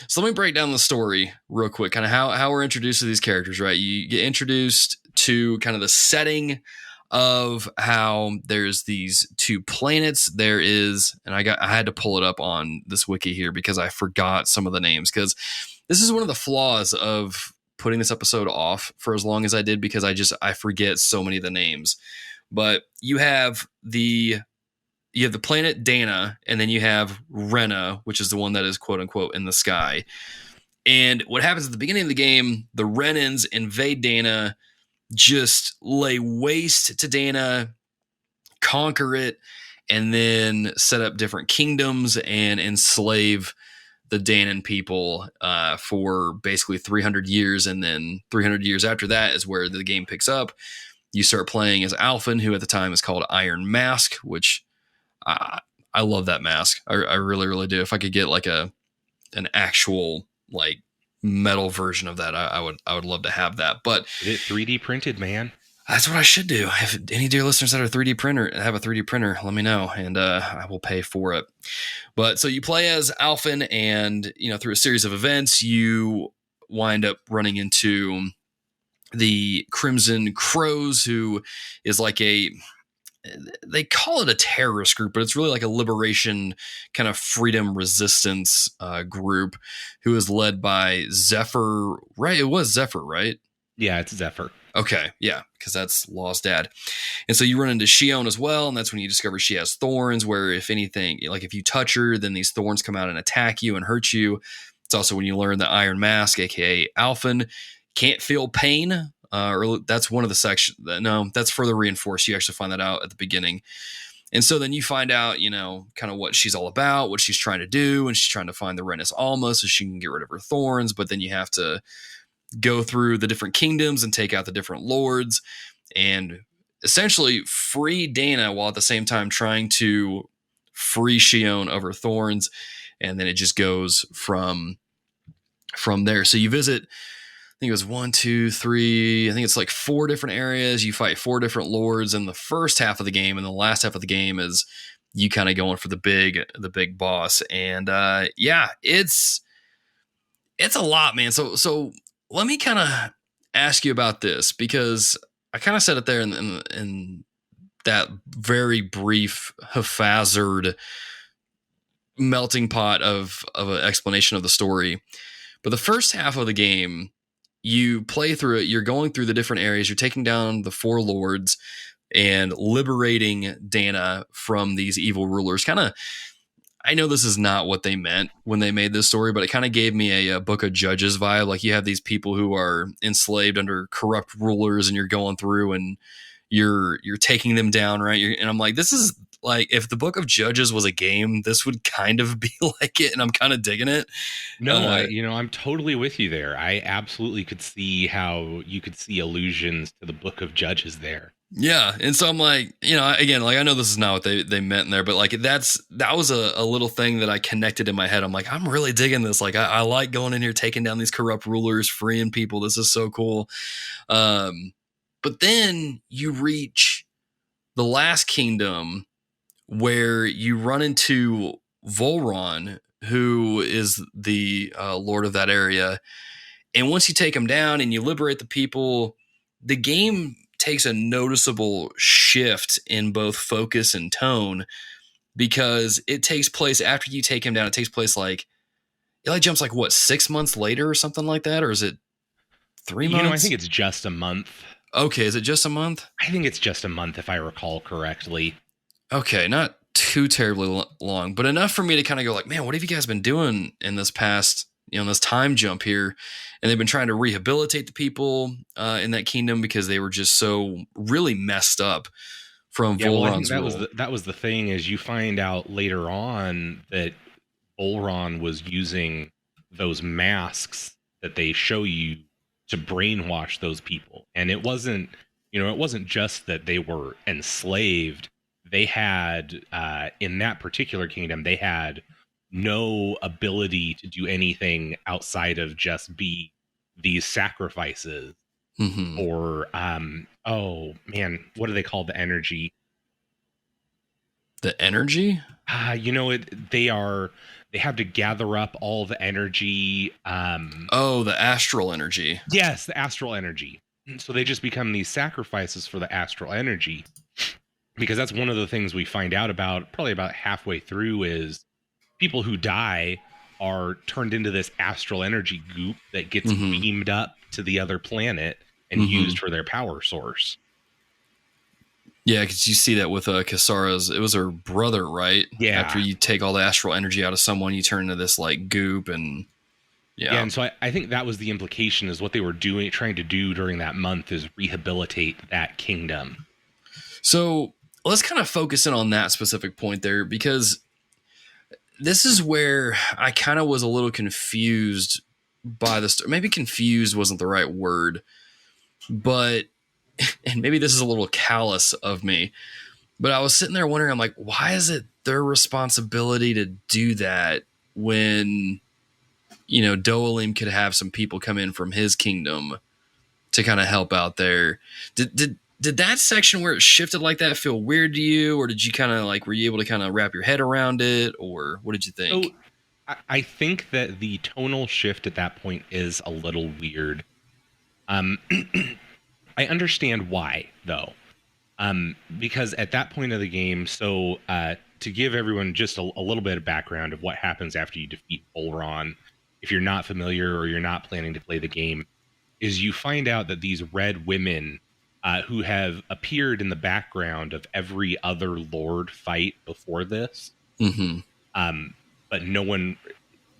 So let me break down the story real quick. Kind of how we're introduced to these characters, right? You get introduced to kind of the setting of how there's these two planets. There is, and I had to pull it up on this wiki here because I forgot some of the names, because this is one of the flaws of putting this episode off for as long as I did, because I forget so many of the names. But you have the planet Dana, and then you have Rena, which is the one that is quote unquote in the sky. And what happens at the beginning of the game, the Renans invade Dana, just lay waste to Dana, conquer it, and then set up different kingdoms and enslave the Danan people for basically 300 years. And then 300 years after that is where the game picks up. You start playing as Alphen, who at the time is called Iron Mask, which I love that mask. I really, really do. If I could get like an actual like metal version of that, I would love to have that. But Get it 3D printed, man. That's what I should do. If any dear listeners that are have a 3D printer, let me know, and I will pay for it. But so you play as Alphen, and through a series of events, you wind up running into the Crimson Crows, who is like they call it a terrorist group, but it's really like a liberation kind of freedom resistance group, who is led by Zephyr, right? It was Zephyr, right? Yeah, it's Zephyr. Okay, yeah, because that's Law's dad. And so you run into Shion as well, and that's when you discover she has thorns, where if anything, like if you touch her, then these thorns come out and attack you and hurt you. It's also when you learn that Iron Mask, aka Alphen, can't feel pain. Or that's one of the sections. No, that's further reinforced. You actually find that out at the beginning. And so then you find out, kind of what she's all about, what she's trying to do, and she's trying to find the Renus Alma so she can get rid of her thorns. But then you have to go through the different kingdoms and take out the different lords and essentially free Dana, while at the same time trying to free Shion of her thorns. And then it just goes from there. So you visit, I think it was 1, 2, 3. I think it's like 4 different areas. You fight 4 different lords in the first half of the game, and the last half of the game is you kind of going for the big boss. And yeah, it's a lot, man. So let me kind of ask you about this, because I kind of said it there in that very brief, haphazard melting pot of an explanation of the story. But the first half of the game, you play through it, you're going through the different areas, you're taking down the 4 lords and liberating Dana from these evil rulers. Kind of, I know this is not what they meant when they made this story, but it kind of gave me a Book of Judges vibe. Like you have these people who are enslaved under corrupt rulers, and you're going through and you're taking them down, right? And I'm like, this is like if the Book of Judges was a game, this would kind of be like it, and I'm kind of digging it. No, I'm totally with you there. I absolutely could see how you could see allusions to the Book of Judges there. Yeah, and so I'm like, again, like I know this is not what they meant in there, but like that was a little thing that I connected in my head. I'm like, I'm really digging this. Like I like going in here, taking down these corrupt rulers, freeing people. This is so cool. But then you reach the last kingdom where you run into Volron, who is the lord of that area. And once you take him down and you liberate the people, the game takes a noticeable shift in both focus and tone, because it takes place after you take him down. It takes place it jumps 6 months later or something like that, or is it 3 months? I think it's just a month. Okay, is it just a month? I think it's just a month if I recall correctly. Okay, not too terribly long, but enough for me to kind of go like, man, what have you guys been doing in this past, in this time jump here? And they've been trying to rehabilitate the people in that kingdom because they were just so really messed up from Volron's rule. That was the thing, is you find out later on that Volron was using those masks that they show you to brainwash those people. And it wasn't just that they were enslaved. They had, in that particular kingdom, they had no ability to do anything outside of just be these sacrifices. Mm-hmm. Or oh man, what do they call the energy? The energy? They have to gather up all the energy. The astral energy. Yes, the astral energy. So they just become these sacrifices for the astral energy, because that's one of the things we find out about probably about halfway through, is people who die are turned into this astral energy goop that gets beamed up to the other planet and used for their power source. Yeah, because you see that with Kasara's, it was her brother, right? Yeah. After you take all the astral energy out of someone, you turn into this goop, and yeah. And so I think that was the implication, is what they were trying to do during that month is rehabilitate that kingdom. So let's kind of focus in on that specific point there, because this is where I kind of was a little confused by the story. Maybe confused wasn't the right word, but, and maybe this is a little callous of me, but I was sitting there wondering, I'm like, why is it their responsibility to do that when, Doalim could have some people come in from his kingdom to kind of help out there? Did that section where it shifted like that feel weird to you, or did you kind of were you able to kind of wrap your head around it, or what did you think? So, I think that the tonal shift at that point is a little weird. I understand why, though, because at that point of the game, so to give everyone just a little bit of background of what happens after you defeat Volron, if you're not familiar or you're not planning to play the game, is you find out that these red women who have appeared in the background of every other Lord fight before this, but no one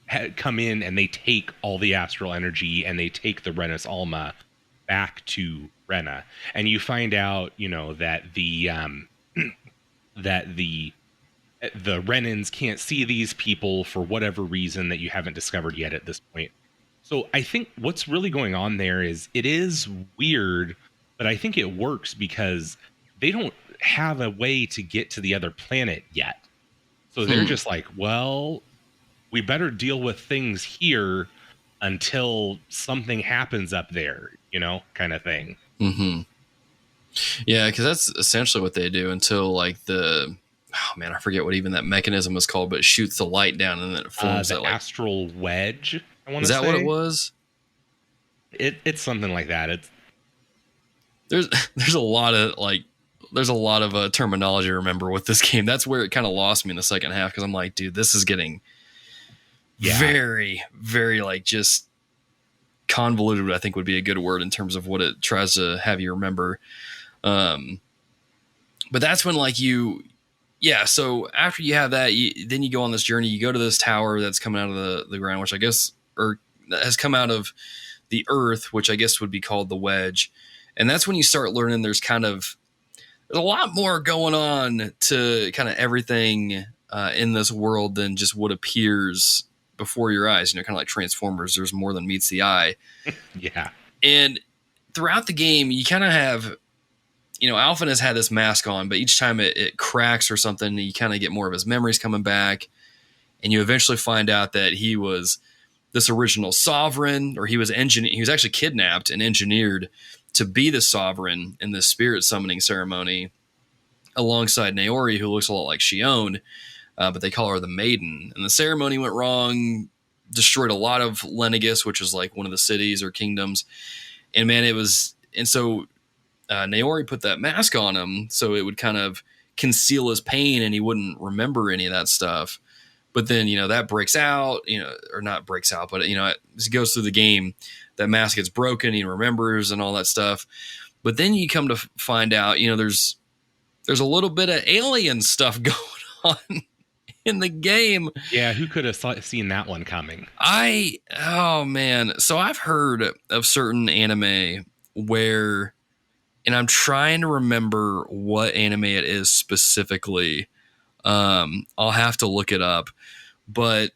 had come in, and they take all the astral energy and they take the Renis Alma back to Rena, and you find out, that the Renans can't see these people for whatever reason that you haven't discovered yet at this point. So I think what's really going on there is, it is weird, but I think it works because they don't have a way to get to the other planet yet. So they're just like, well, we better deal with things here until something happens up there, kind of thing. Mm-hmm. Yeah, because that's essentially what they do until I forget what even that mechanism is called, but it shoots the light down and then it forms the astral wedge. I want to say. Is that what it was? It's something like that. There's a lot of terminology to remember with this game. That's where it kind of lost me in the second half, because I'm like, dude, this is getting very, very just convoluted, I think would be a good word in terms of what it tries to have you remember. But that's when yeah, so after you have that, then you go on this journey. You go to this tower that's coming out of the ground, which I guess, or has come out of the earth, which I guess would be called the wedge. And that's when you start learning there's a lot more going on to kind of everything in this world than just what appears before your eyes. You know, kind of like Transformers, there's more than meets the eye. Yeah. And throughout the game, you kind of have, you know, Alphen has had this mask on, but each time it cracks or something, you kind of get more of his memories coming back. And you eventually find out that he was this original sovereign, or he was actually kidnapped and engineered to be the sovereign in this spirit summoning ceremony alongside Naori, who looks a lot like Shion, but they call her the Maiden. And the ceremony went wrong, destroyed a lot of Lenegis, which is like one of the cities or kingdoms. And man, so Naori put that mask on him so it would kind of conceal his pain and he wouldn't remember any of that stuff. But then, you know, that breaks out, you know, or not breaks out, but, you know, as he goes through the game, that mask gets broken, he remembers and all that stuff. But then you come to find out, you know, there's a little bit of alien stuff going on in the game. Yeah, who could have seen that one coming? Oh man. So I've heard of certain anime where, and I'm trying to remember what anime it is specifically. I'll have to look it up, but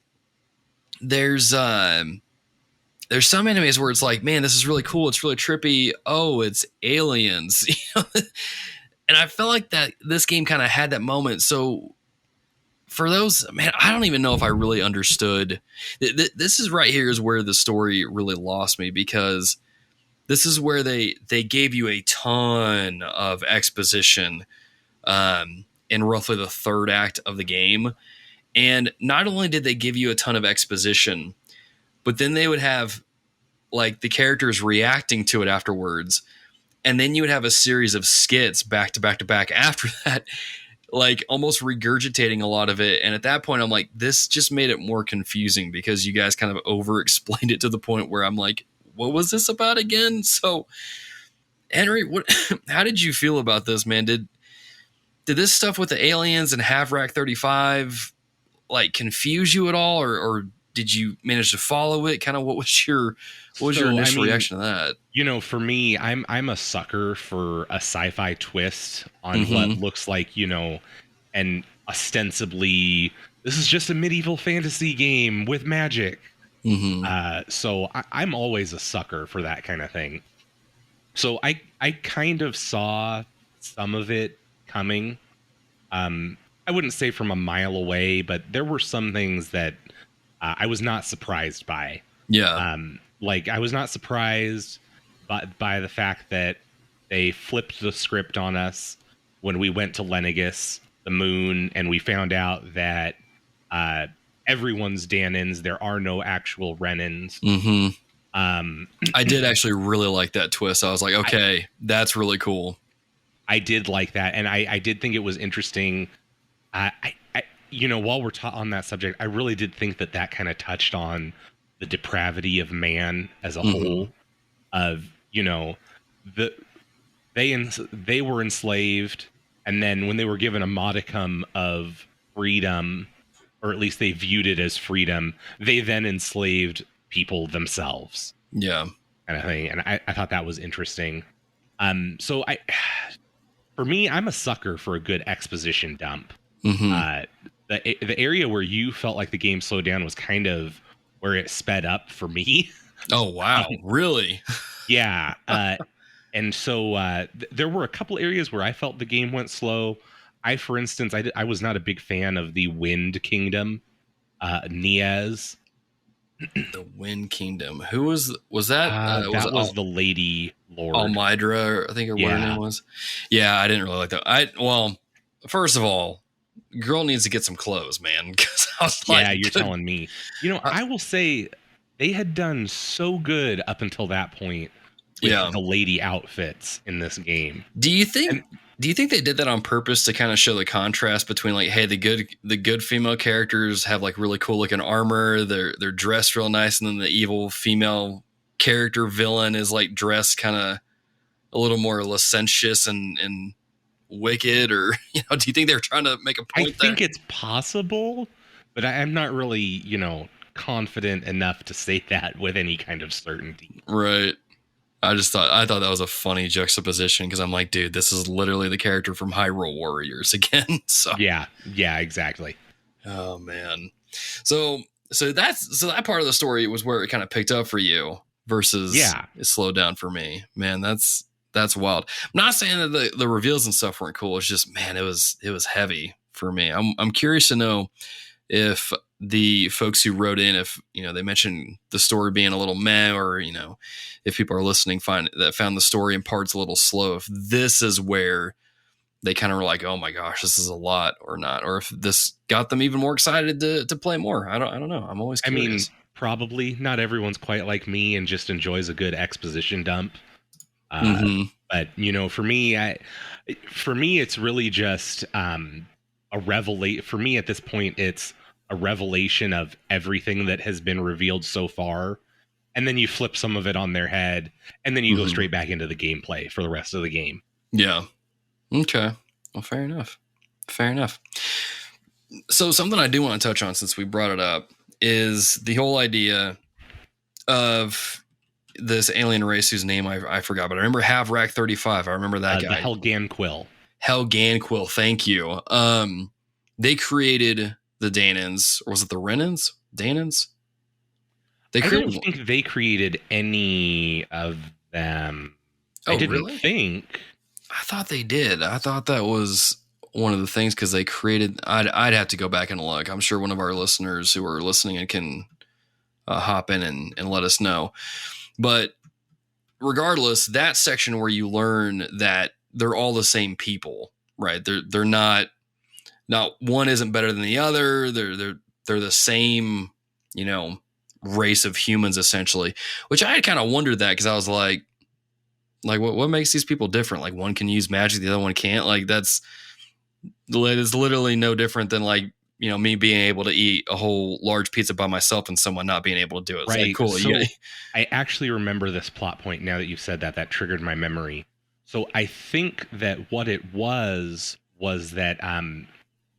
there's some animes where it's like, man, this is really cool. It's really trippy. Oh, it's aliens. And I felt like that this game kind of had that moment. So for those, man, I don't even know if I really understood. This is right here is where the story really lost me, because this is where they gave you a ton of exposition in roughly the third act of the game. And not only did they give you a ton of exposition, but then they would have like the characters reacting to it afterwards. And then you would have a series of skits back to back to back after that, like almost regurgitating a lot of it. And at that point, I'm like, this just made it more confusing because you guys kind of over explained it to the point where I'm like, what was this about again? So Henry, how did you feel about this, man? Did this stuff with the aliens and Havrak 35 like confuse you at all, or did you manage to follow it? Kind of what was your initial reaction to that? You know, for me, I'm a sucker for a sci-fi twist on what looks like, you know, and ostensibly this is just a medieval fantasy game with magic. So I'm always a sucker for that kind of thing. So I kind of saw some of it coming. I wouldn't say from a mile away, but there were some things that I was not surprised by. Yeah. Like I was not surprised by the fact that they flipped the script on us when we went to Lenegis, the moon, and we found out that everyone's Danins. There are no actual Renins. I did actually really like that twist. I was like, okay, that's really cool. I did like that, and I did think it was interesting. You know, while we're on that subject, I really did think that kind of touched on the depravity of man as a whole. Of, you know, they were enslaved, and then when they were given a modicum of freedom, or at least they viewed it as freedom, they then enslaved people themselves. Yeah, kind of thing, and I thought that was interesting. So for me, I'm a sucker for a good exposition dump. The area where you felt like the game slowed down was kind of where it sped up for me. Oh, wow. Really? Yeah. And so there were a couple areas where I felt the game went slow. For instance, I was not a big fan of the Wind Kingdom, Niaz. The Wind Kingdom. Who was that? That was the Lady Lord. Almydra, I think her name was. Yeah, I didn't really like that. Well, first of all, girl needs to get some clothes, man. Because I was like, yeah, you're telling me. You know, I will say they had done so good up until that point with the lady outfits in this game. Do you think they did that on purpose to kind of show the contrast between like, hey, the good female characters have like really cool looking armor, they're dressed real nice, and then the evil female character villain is like dressed kind of a little more licentious and wicked, or do you think they're trying to make a I point think there? it's possible, but I'm not really, confident enough to say that with any kind of certainty. Right. I thought that was a funny juxtaposition because I'm like, dude, this is literally the character from Hyrule Warriors again. So Yeah, exactly. oh man. So that part of the story was where it kind of picked up for you versus it slowed down for me. Man, that's wild. I'm not saying that the reveals and stuff weren't cool. It's just, man, it was heavy for me. I'm curious to know if the folks who wrote in, if they mentioned the story being a little meh, or if people are listening found the story in parts a little slow, if this is where they kind of were like, oh my gosh, this is a lot, or not, or if this got them even more excited to play more. I don't know. I'm always curious. I mean, probably not everyone's quite like me and just enjoys a good exposition dump. But for me, it's really just a revelation. For me, at this point, it's a revelation of everything that has been revealed so far, and then you flip some of it on their head, and then you go straight back into the gameplay for the rest of the game. Yeah. Okay. Well, fair enough. So something I do want to touch on, since we brought it up, is the whole idea of this alien race whose name I forgot, but I remember Havrak 35. I remember that guy. The Helganquil. Helganquil, thank you. They created the Danans, or was it the Renans? Danans? I don't think they created any of them. Oh, I didn't really? think. I thought they did. I thought that was one of the things, because they created. I'd have to go back and look. I'm sure one of our listeners who are listening and can hop in and let us know. But regardless, that section where you learn that they're all the same people, right? They're not one isn't better than the other. They're the same, race of humans essentially. Which I had kind of wondered that, because I was like what makes these people different? Like, one can use magic, the other one can't. Like, it's literally no different than me being able to eat a whole large pizza by myself and someone not being able to do it. It's right. Like, cool. So I actually remember this plot point now that you've said that. That triggered my memory. So I think that what it was that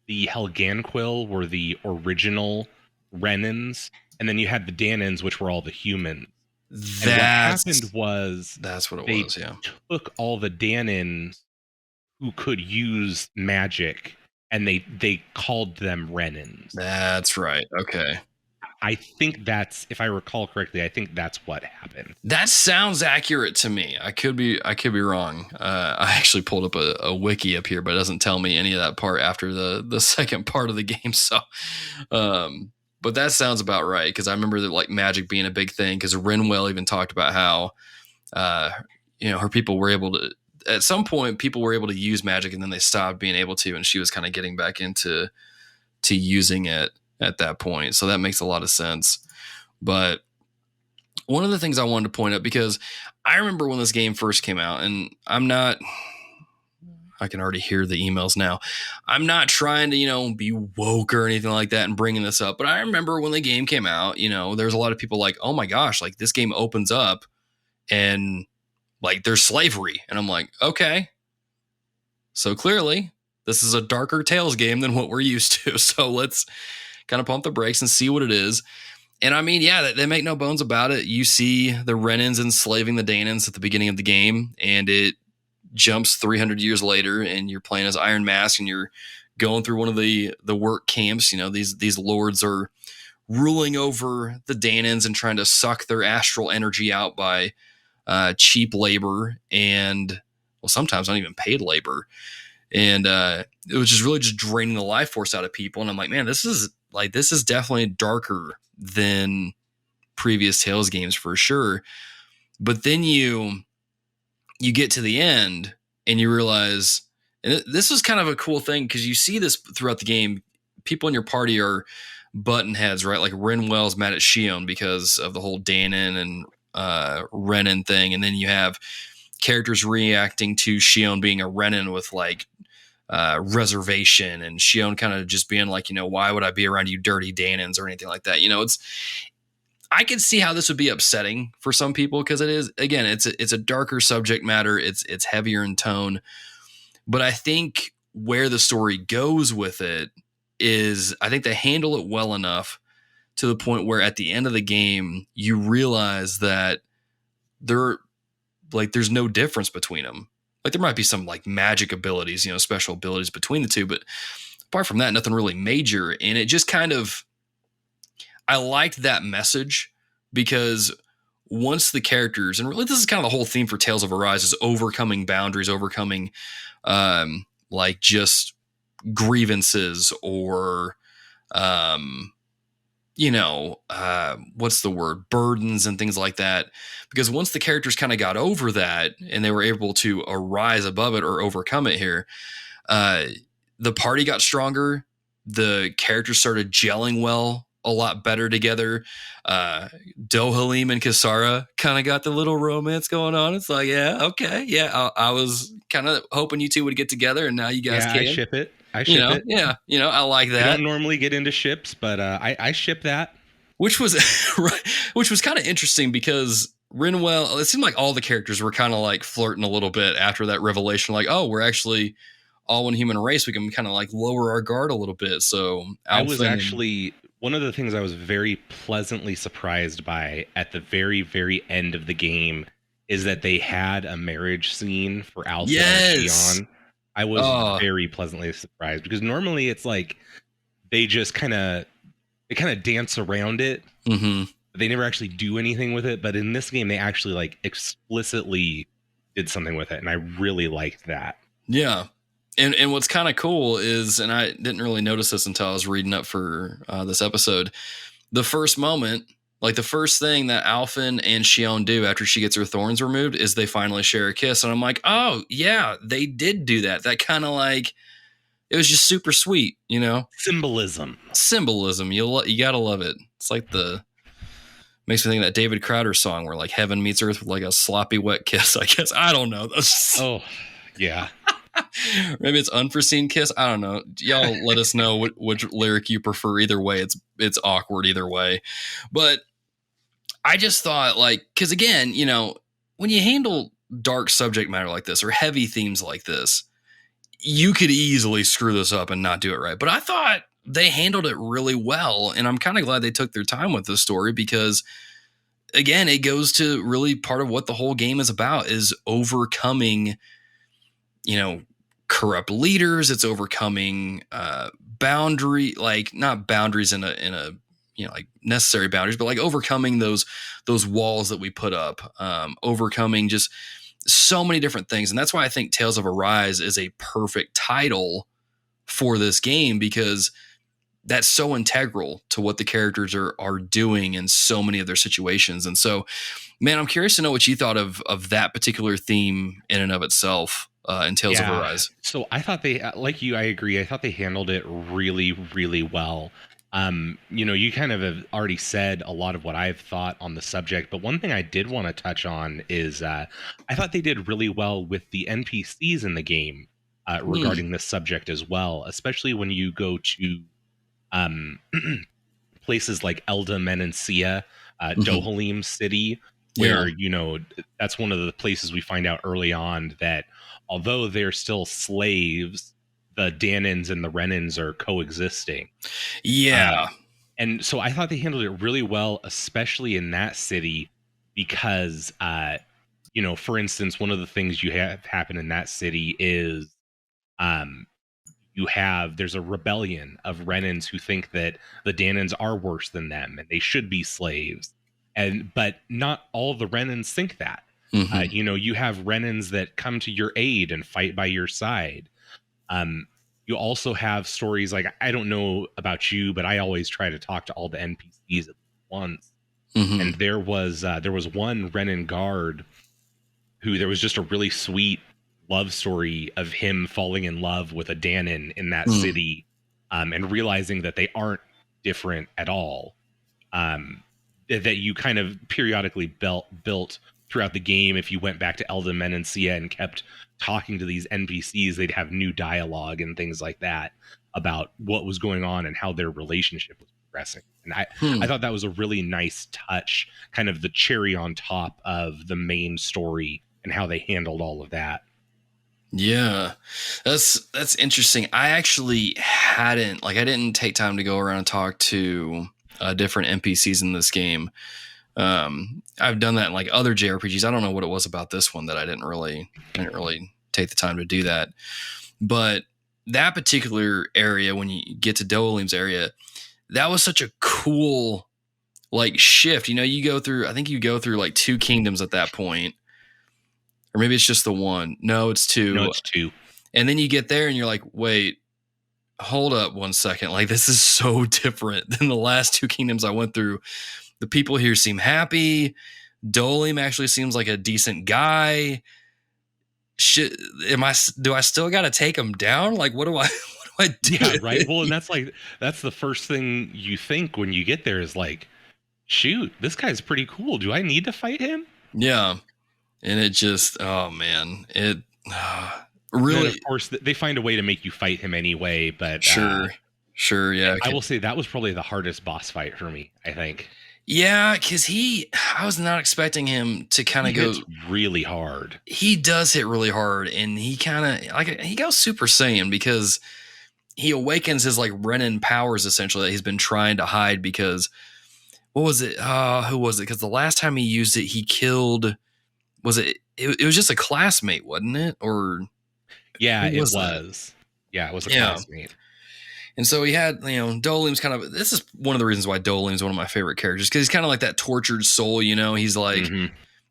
the Helganquil were the original Renans, and then you had the Danans, which were all the humans. What happened was that's what it was. Yeah, took all the Danans who could use magic, and they called them Renans. That's right. Okay. I think that's, if I recall correctly, I think that's what happened. That sounds accurate to me. I could be wrong. I actually pulled up a wiki up here, but it doesn't tell me any of that part after the second part of the game. So, but that sounds about right, because I remember that magic being a big thing, because Renwell even talked about how, her people were able to, at some point, people were able to use magic, and then they stopped being able to, and she was kind of getting back into using it at that point. So that makes a lot of sense. But one of the things I wanted to point out, because I remember when this game first came out, and I can already hear the emails now. I'm not trying to, be woke or anything like that and bringing this up, but I remember when the game came out, there's a lot of people like, oh my gosh, this game opens up and there's slavery. And I'm like, okay, so clearly this is a darker Tales game than what we're used to. So let's kind of pump the brakes and see what it is. And I mean, yeah, they make no bones about it. You see the Renans enslaving the Danans at the beginning of the game, and it jumps 300 years later, and you're playing as Iron Mask, and you're going through one of the work camps. These lords are ruling over the Danans and trying to suck their astral energy out by cheap labor, and sometimes not even paid labor. And it was just really just draining the life force out of people. And I'm like, man, this is definitely darker than previous Tales games for sure. But then you get to the end and you realize, and this was kind of a cool thing, because you see this throughout the game. People in your party are button heads, right? Like Renwell's mad at Shion because of the whole Danon and Renan thing. And then you have characters reacting to Shion being a Renan with reservation, and Shion kind of just being like, why would I be around you dirty Danons or anything like that? I can see how this would be upsetting for some people, because it is, again, it's a darker subject matter. It's heavier in tone, But I think where the story goes with it is I think they handle it well enough to the point where at the end of the game, you realize that there's no difference between them. Like there might be some like magic abilities, special abilities between the two, but apart from that, nothing really major. And it just kind of, I liked that message because once the characters, and really this is kind of the whole theme for Tales of Arise, is overcoming boundaries, overcoming like just grievances or what's the word, burdens and things like that. Because once the characters kind of got over that and they were able to arise above it or overcome it here, the party got stronger. The characters started gelling well, a lot better together. Dohalim and Kisara kind of got the little romance going on. It's like, yeah, okay. Yeah, I was kind of hoping you two would get together, and now you guys can. I ship it. It. Yeah, I like that. I don't normally get into ships, but I ship that. Which was kind of interesting because Rinwell, it seemed like all the characters were kind of like flirting a little bit after that revelation. Like, oh, we're actually all one human race. We can kind of like lower our guard a little bit. So I was actually, one of the things I was very pleasantly surprised by at the very, very end of the game is that they had a marriage scene for Alpha and Shion. I was very pleasantly surprised because normally it's like they just kind of dance around it. Mm-hmm. They never actually do anything with it. But in this game, they actually like explicitly did something with it. And I really liked that. Yeah. And what's kind of cool is, and I didn't really notice this until I was reading up for this episode, the first moment, like the first thing that Alphen and Shion do after she gets her thorns removed is they finally share a kiss. And I'm like, oh, yeah, they did do that. That kind of like, it was just super sweet, Symbolism. You got to love it. It's like makes me think of that David Crowder song where like heaven meets earth with like a sloppy wet kiss, I guess. I don't know. Oh, yeah. Maybe it's unforeseen kiss. I don't know. Y'all let us know which lyric you prefer. Either way, it's awkward either way. But I just thought because again, when you handle dark subject matter like this or heavy themes like this, you could easily screw this up and not do it right. But I thought they handled it really well. And I'm kind of glad they took their time with this story because, again, it goes to really part of what the whole game is about is overcoming, corrupt leaders. It's overcoming not boundaries in a like necessary boundaries, but like overcoming those walls that we put up, overcoming just so many different things. And that's why I think Tales of Arise is a perfect title for this game because that's so integral to what the characters are doing in so many of their situations. And so, man, I'm curious to know what you thought of that particular theme in and of itself in Tales of Arise. So I thought they, like you, I agree. I thought they handled it really, really well. You kind of have already said a lot of what I've thought on the subject, but one thing I did want to touch on is I thought they did really well with the NPCs in the game regarding this subject as well, especially when you go to places like Elda Menancia, Dohalim City, where, that's one of the places we find out early on that although they're still slaves, the Danins and the Renins are coexisting. Yeah. And so I thought they handled it really well, especially in that city, because, for instance, one of the things you have happen in that city is there's a rebellion of Renins who think that the Danins are worse than them and they should be slaves. But not all the Renins think that. Mm-hmm. You have Renins that come to your aid and fight by your side. You also have stories like, I don't know about you, but I always try to talk to all the NPCs at once. Mm-hmm. And there was one Renin guard who there was just a really sweet love story of him falling in love with a Danin in that city, and realizing that they aren't different at all. That you kind of periodically built throughout the game. If you went back to Elda Menancia and kept talking to these NPCs, they'd have new dialogue and things like that about what was going on and how their relationship was progressing. And I thought that was a really nice touch, kind of the cherry on top of the main story and how they handled all of that. Yeah, that's interesting. I actually hadn't I didn't take time to go around and talk to different NPCs in this game. I've done that in like other JRPGs. I don't know what it was about this one that I didn't really take the time to do that. But that particular area, when you get to Dolim's area, that was such a cool like shift. You know, I think you go through like two kingdoms at that point, or maybe it's just the one. No, it's No, two. it's two. And then you get there and you're like, wait, hold up one second. Like, this is so different than the last two kingdoms I went through. The people here seem happy. Dolim actually seems like a decent guy. Shit, do I still got to take him down? Like, what do I do? Yeah, right. Well, and that's the first thing you think when you get there is like, shoot, this guy's pretty cool. Do I need to fight him? Yeah. And it just, oh man, it really, And of course, they find a way to make you fight him anyway. But sure, yeah. I will say that was probably the hardest boss fight for me, I think. Yeah, because I was not expecting him to kind of go really hard. He does hit really hard, and he kind of he goes Super Saiyan because he awakens his like Renin powers essentially that he's been trying to hide. Because what was it? Who was it? Because the last time he used it, he killed. Was it? It was just a classmate, wasn't it? Or yeah, it was. Yeah, it was a classmate. And so he had, Dolim's kind of, this is one of the reasons why Dolim's one of my favorite characters, because he's kind of like that tortured soul, he's like,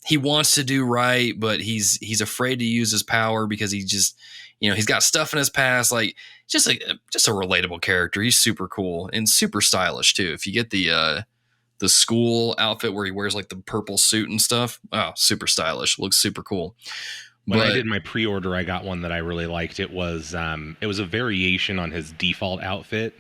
he wants to do right, but he's afraid to use his power because he just, he's got stuff in his past, like just a relatable character. He's super cool and super stylish too. If you get the school outfit where he wears like the purple suit and stuff, oh, super stylish, looks super cool. When I did my pre-order, I got one that I really liked. It was a variation on his default outfit,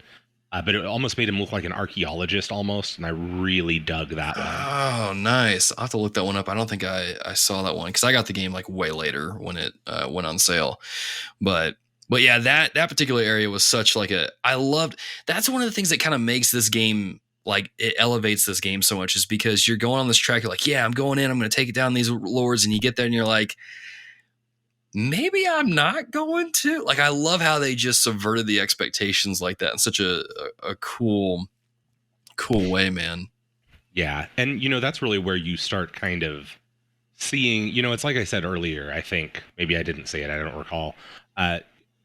but it almost made him look like an archaeologist almost, and I really dug that one. Oh, nice. I'll have to look that one up. I don't think I saw that one because I got the game like way later when it went on sale. But yeah, that particular area was such like that's one of the things that kind of makes this game, like it elevates this game so much, is because you're going on this track. You're like, yeah, I'm going in, I'm going to take it down these lords. And you get there and you're like, maybe I'm not going to. Like, I love how they just subverted the expectations like that in such a cool way, man. Yeah. And, that's really where you start kind of seeing, it's like I said earlier, I think, maybe I didn't say it, I don't recall.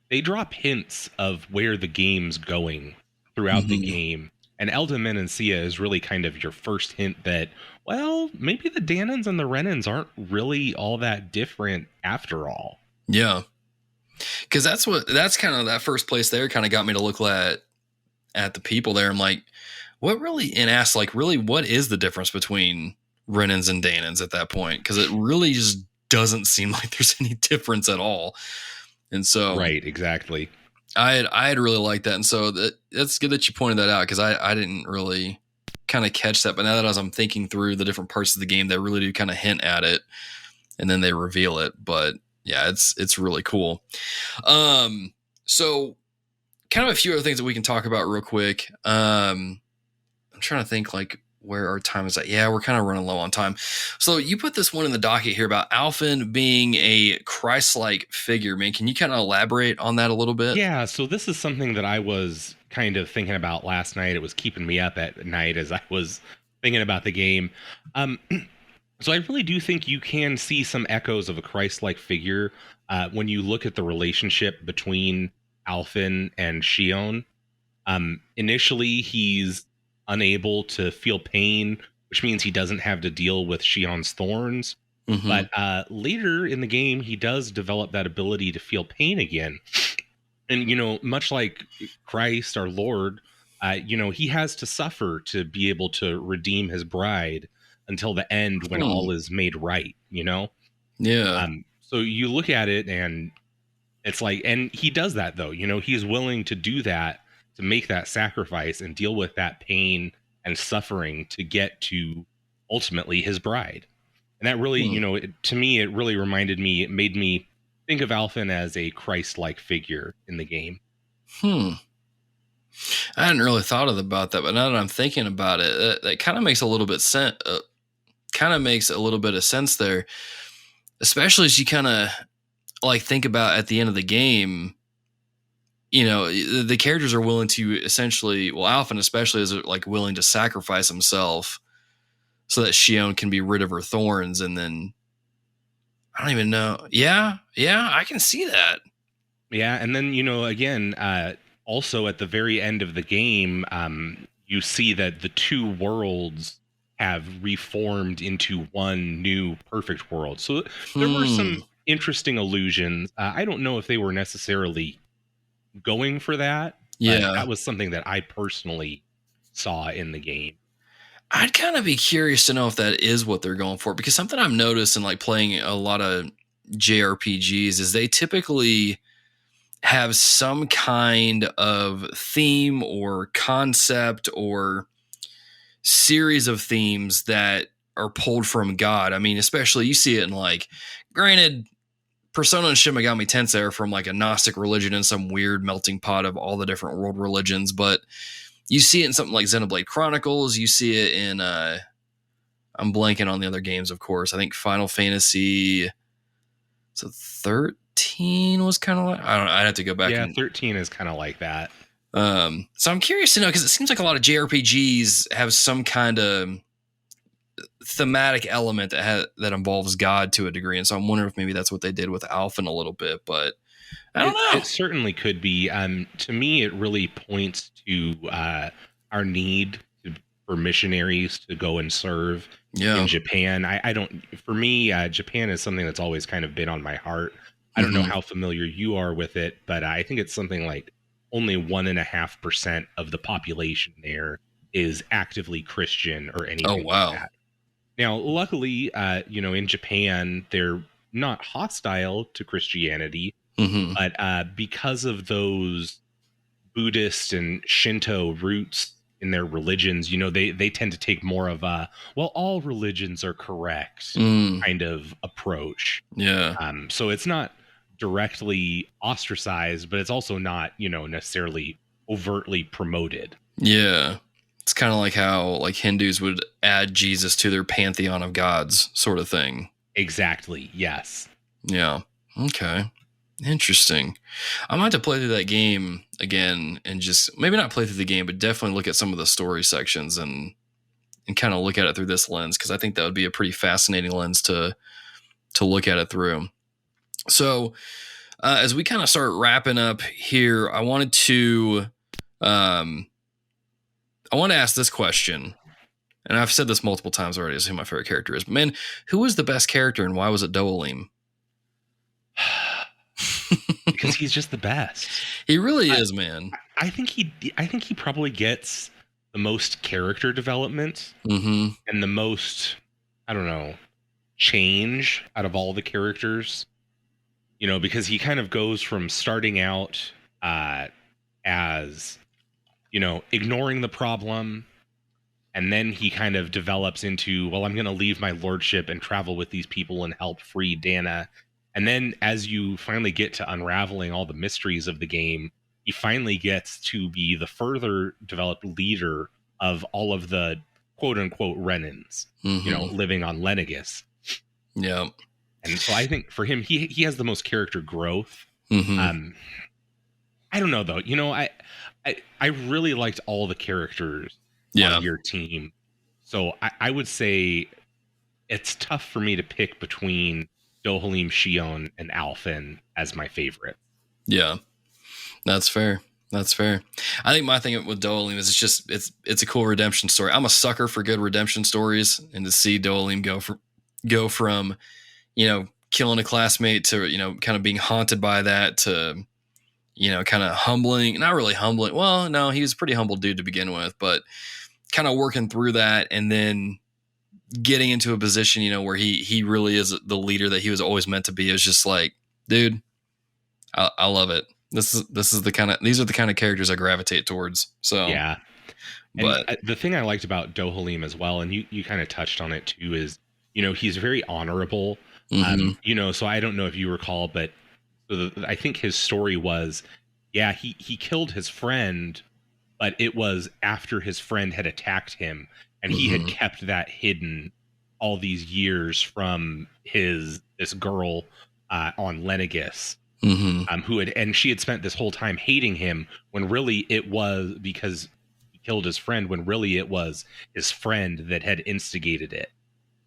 They drop hints of where the game's going throughout the game. And Elden Menancia is really kind of your first hint that, well, maybe the Danans and the Renans aren't really all that different after all. Yeah. Because that's kind of that first place there kind of got me to look at the people there. I'm like, what really, and ask like, really, what is the difference between Renans and Danans at that point? Because it really just doesn't seem like there's any difference at all. And so, right, exactly. I'd really like that. And so that's good that you pointed that out, because I didn't really kind of catch that. But now that as I'm thinking through the different parts of the game that really do kind of hint at it, and then they reveal it. But yeah, it's really cool. So kind of a few other things that we can talk about real quick. I'm trying to think like where our time is at. Yeah, we're kind of running low on time. So you put this one in the docket here about Alphen being a Christ-like figure, man. Can you kind of elaborate on that a little bit? Yeah, so this is something that I was kind of thinking about last night. It was keeping me up at night as I was thinking about the game. So I really do think you can see some echoes of a Christ-like figure when you look at the relationship between Alphen and Shion. Initially, he's unable to feel pain, which means he doesn't have to deal with Shion's thorns. But later in the game, he does develop that ability to feel pain again. And, much like Christ, our Lord, he has to suffer to be able to redeem his bride until the end when all is made right, Yeah. So you look at it and it's like, and he does that though, he's willing to do that, to make that sacrifice and deal with that pain and suffering to get to ultimately his bride. And that really, to me, it really it made me think of Alphen as a Christ-like figure in the game. I hadn't really thought about that, but now that I'm thinking about it, that kind of makes a little bit of sense there, especially as you kind of, like think about at the end of the game, the characters are willing to essentially, well, Alphen especially is like willing to sacrifice himself so that Shion can be rid of her thorns. And then I don't even know. Yeah, I can see that. Yeah, and then again, also at the very end of the game, you see that the two worlds have reformed into one new perfect world. So there were some interesting allusions. I don't know if they were necessarily going for that, but Yeah. that was something that I personally saw in the game. I'd kind of be curious to know if that is what they're going for, because something I've noticed in like playing a lot of JRPGs is they typically have some kind of theme or concept or series of themes that are pulled from God. I mean, especially you see it in like, granted, Persona and Shin Megami Tensei are from like a Gnostic religion and some weird melting pot of all the different world religions, but you see it in something like Xenoblade Chronicles. You see it in, I'm blanking on the other games, of course. I think Final Fantasy, so 13 was kind of like, I don't know. I'd have to go back. Yeah, 13 is kind of like that. So I'm curious to know, because it seems like a lot of JRPGs have some kind of thematic element that involves God to a degree. And so I'm wondering if maybe that's what they did with Alphen a little bit, but I don't know. It certainly could be. To me, it really points to our need for missionaries to go and serve in Japan. I don't. For me, Japan is something that's always kind of been on my heart. I don't know how familiar you are with it, but I think it's something like only 1.5% of the population there is actively Christian or anything like that. Now, luckily, in Japan, they're not hostile to Christianity. But because of those Buddhist and Shinto roots in their religions, they tend to take more of a, well, all religions are correct kind of approach. Yeah. So it's not directly ostracized, but it's also not, necessarily overtly promoted. Yeah. It's kind of like how like Hindus would add Jesus to their pantheon of gods sort of thing. Exactly. Yes. Yeah. Okay. Interesting. I might have to play through that game again and just maybe not play through the game, but definitely look at some of the story sections and kind of look at it through this lens, because I think that would be a pretty fascinating lens to look at it through. So as we kind of start wrapping up here, I wanted to ask this question. And I've said this multiple times already as who my favorite character is. But man, who was the best character and why was it Dohalim? Because he's just the best. He really is, man. I think he probably gets the most character development and the most, I don't know, change out of all the characters. Because he kind of goes from starting out as, ignoring the problem, and then he kind of develops into, well, I'm going to leave my lordship and travel with these people and help free Dana. And then as you finally get to unraveling all the mysteries of the game, he finally gets to be the further developed leader of all of the quote unquote Renans, living on Lenegus. Yeah. And so I think for him, he has the most character growth. I don't know though. I really liked all the characters on your team. So I would say it's tough for me to pick between Dohalim, Shion, and Alphen as my favorite. Yeah. That's fair. I think my thing with Dohalim is it's a cool redemption story. I'm a sucker for good redemption stories, and to see Dohalim go from killing a classmate to kind of being haunted by that to kind of not really humbling. Well, no, he was a pretty humble dude to begin with, but kind of working through that and then getting into a position, where he really is the leader that he was always meant to be. Is just like, dude, I love it. These are the kind of characters I gravitate towards. So yeah. But the thing I liked about Dohalim as well, and you kind of touched on it too, is he's very honorable. So I don't know if you recall, but I think his story was, he killed his friend, but it was after his friend had attacked him. And he had kept that hidden all these years from this girl on Lenegis, Mm-hmm. and she had spent this whole time hating him when really it was because he killed his friend, when really it was his friend that had instigated it.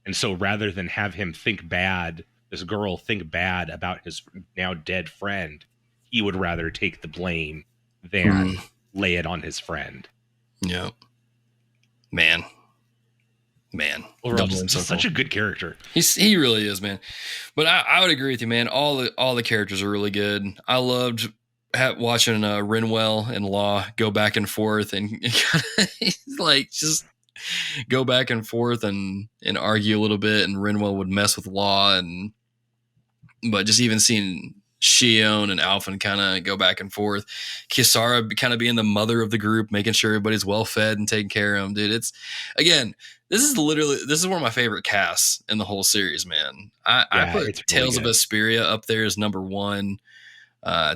And so rather than have him this girl think bad about his now dead friend, he would rather take the blame than lay it on his friend. Yep. Man. Overall, just such a good character. He really is, man. But I would agree with you, man. All the characters are really good. I loved watching Renwell and Law go back and forth and like just go back and forth and argue a little bit, and Renwell would mess with Law, but just even seeing Shion and Alphen kind of go back and forth. Kisara kind of being the mother of the group, making sure everybody's well fed and taking care of them, dude. It's again, this is one of my favorite casts in the whole series, man. I put Tales of Vesperia up there as number one.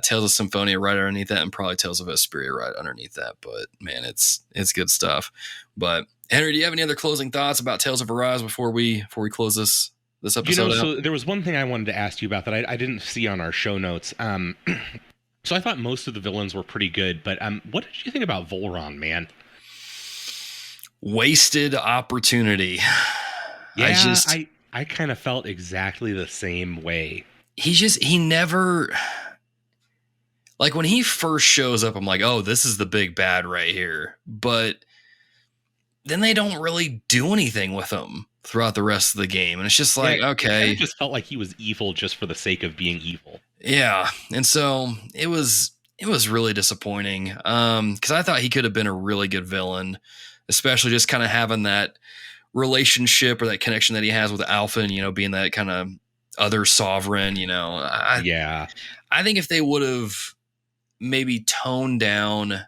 Tales of Symphonia right underneath that, and probably Tales of Vesperia right underneath that. But man, it's good stuff. But Henry, do you have any other closing thoughts about Tales of Arise before we close this episode out? So there was one thing I wanted to ask you about that I didn't see on our show notes. So I thought most of the villains were pretty good, but what did you think about Volron, man? Wasted opportunity. Yeah, I kind of felt exactly the same way. He never, like when he first shows up, I'm like, oh, this is the big bad right here. But then they don't really do anything with him throughout the rest of the game. And it's just like, okay. It just felt like he was evil just for the sake of being evil. Yeah. And so it was really disappointing. Because I thought he could have been a really good villain, especially just kind of having that relationship or that connection that he has with Alphen, being that kind of other sovereign, I think if they would have maybe toned down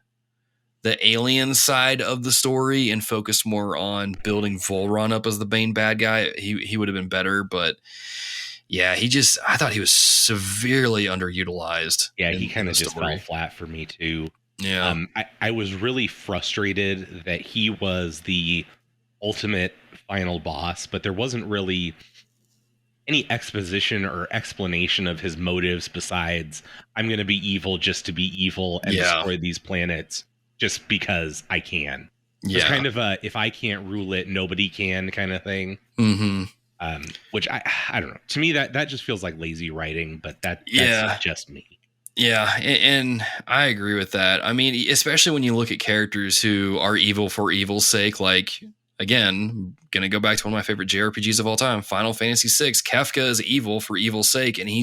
the alien side of the story and focused more on building Volron up as the main bad guy, he would have been better. But yeah, I thought he was severely underutilized. Yeah, he kind of just fell flat for me too. Yeah. I was really frustrated that he was the ultimate final boss, but there wasn't really any exposition or explanation of his motives besides I'm going to be evil just to be evil and destroy these planets just because I can. Yeah. It's kind of a if I can't rule it, nobody can kind of thing. Mm-hmm. Which I don't know. To me, that just feels like lazy writing, but that's just me. Yeah, and I agree with that. I mean, especially when you look at characters who are evil for evil's sake, like, again, going to go back to one of my favorite JRPGs of all time, Final Fantasy VI. Kefka is evil for evil's sake, and he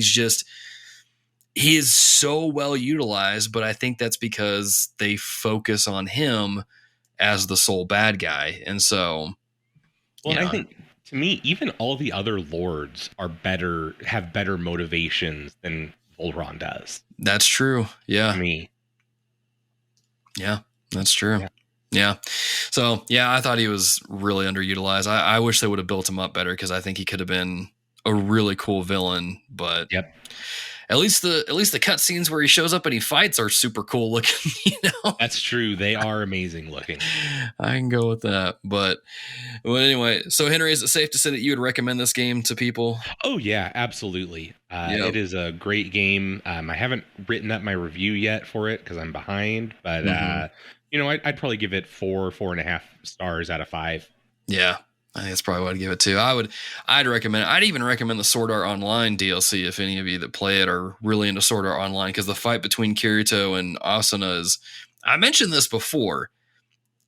is so well utilized, but I think that's because they focus on him as the sole bad guy. And so... Well, I think, to me, even all the other lords have better motivations than Volron does. That's true. Yeah. To me. Yeah, that's true. Yeah. So, yeah, I thought he was really underutilized. I wish they would have built him up better because I think he could have been a really cool villain. But at least the cutscenes where he shows up and he fights are super cool looking. That's true. They are amazing looking. I can go with that. But anyway, so Henry, is it safe to say that you would recommend this game to people? Oh yeah, absolutely. It is a great game. I haven't written up my review yet for it because I'm behind, but I'd probably give it 4.5 stars out of 5. Yeah. I think that's probably what I'd give it to. I'd recommend it. I'd even recommend the Sword Art Online DLC if any of you that play it are really into Sword Art Online, because the fight between Kirito and Asuna is... I mentioned this before.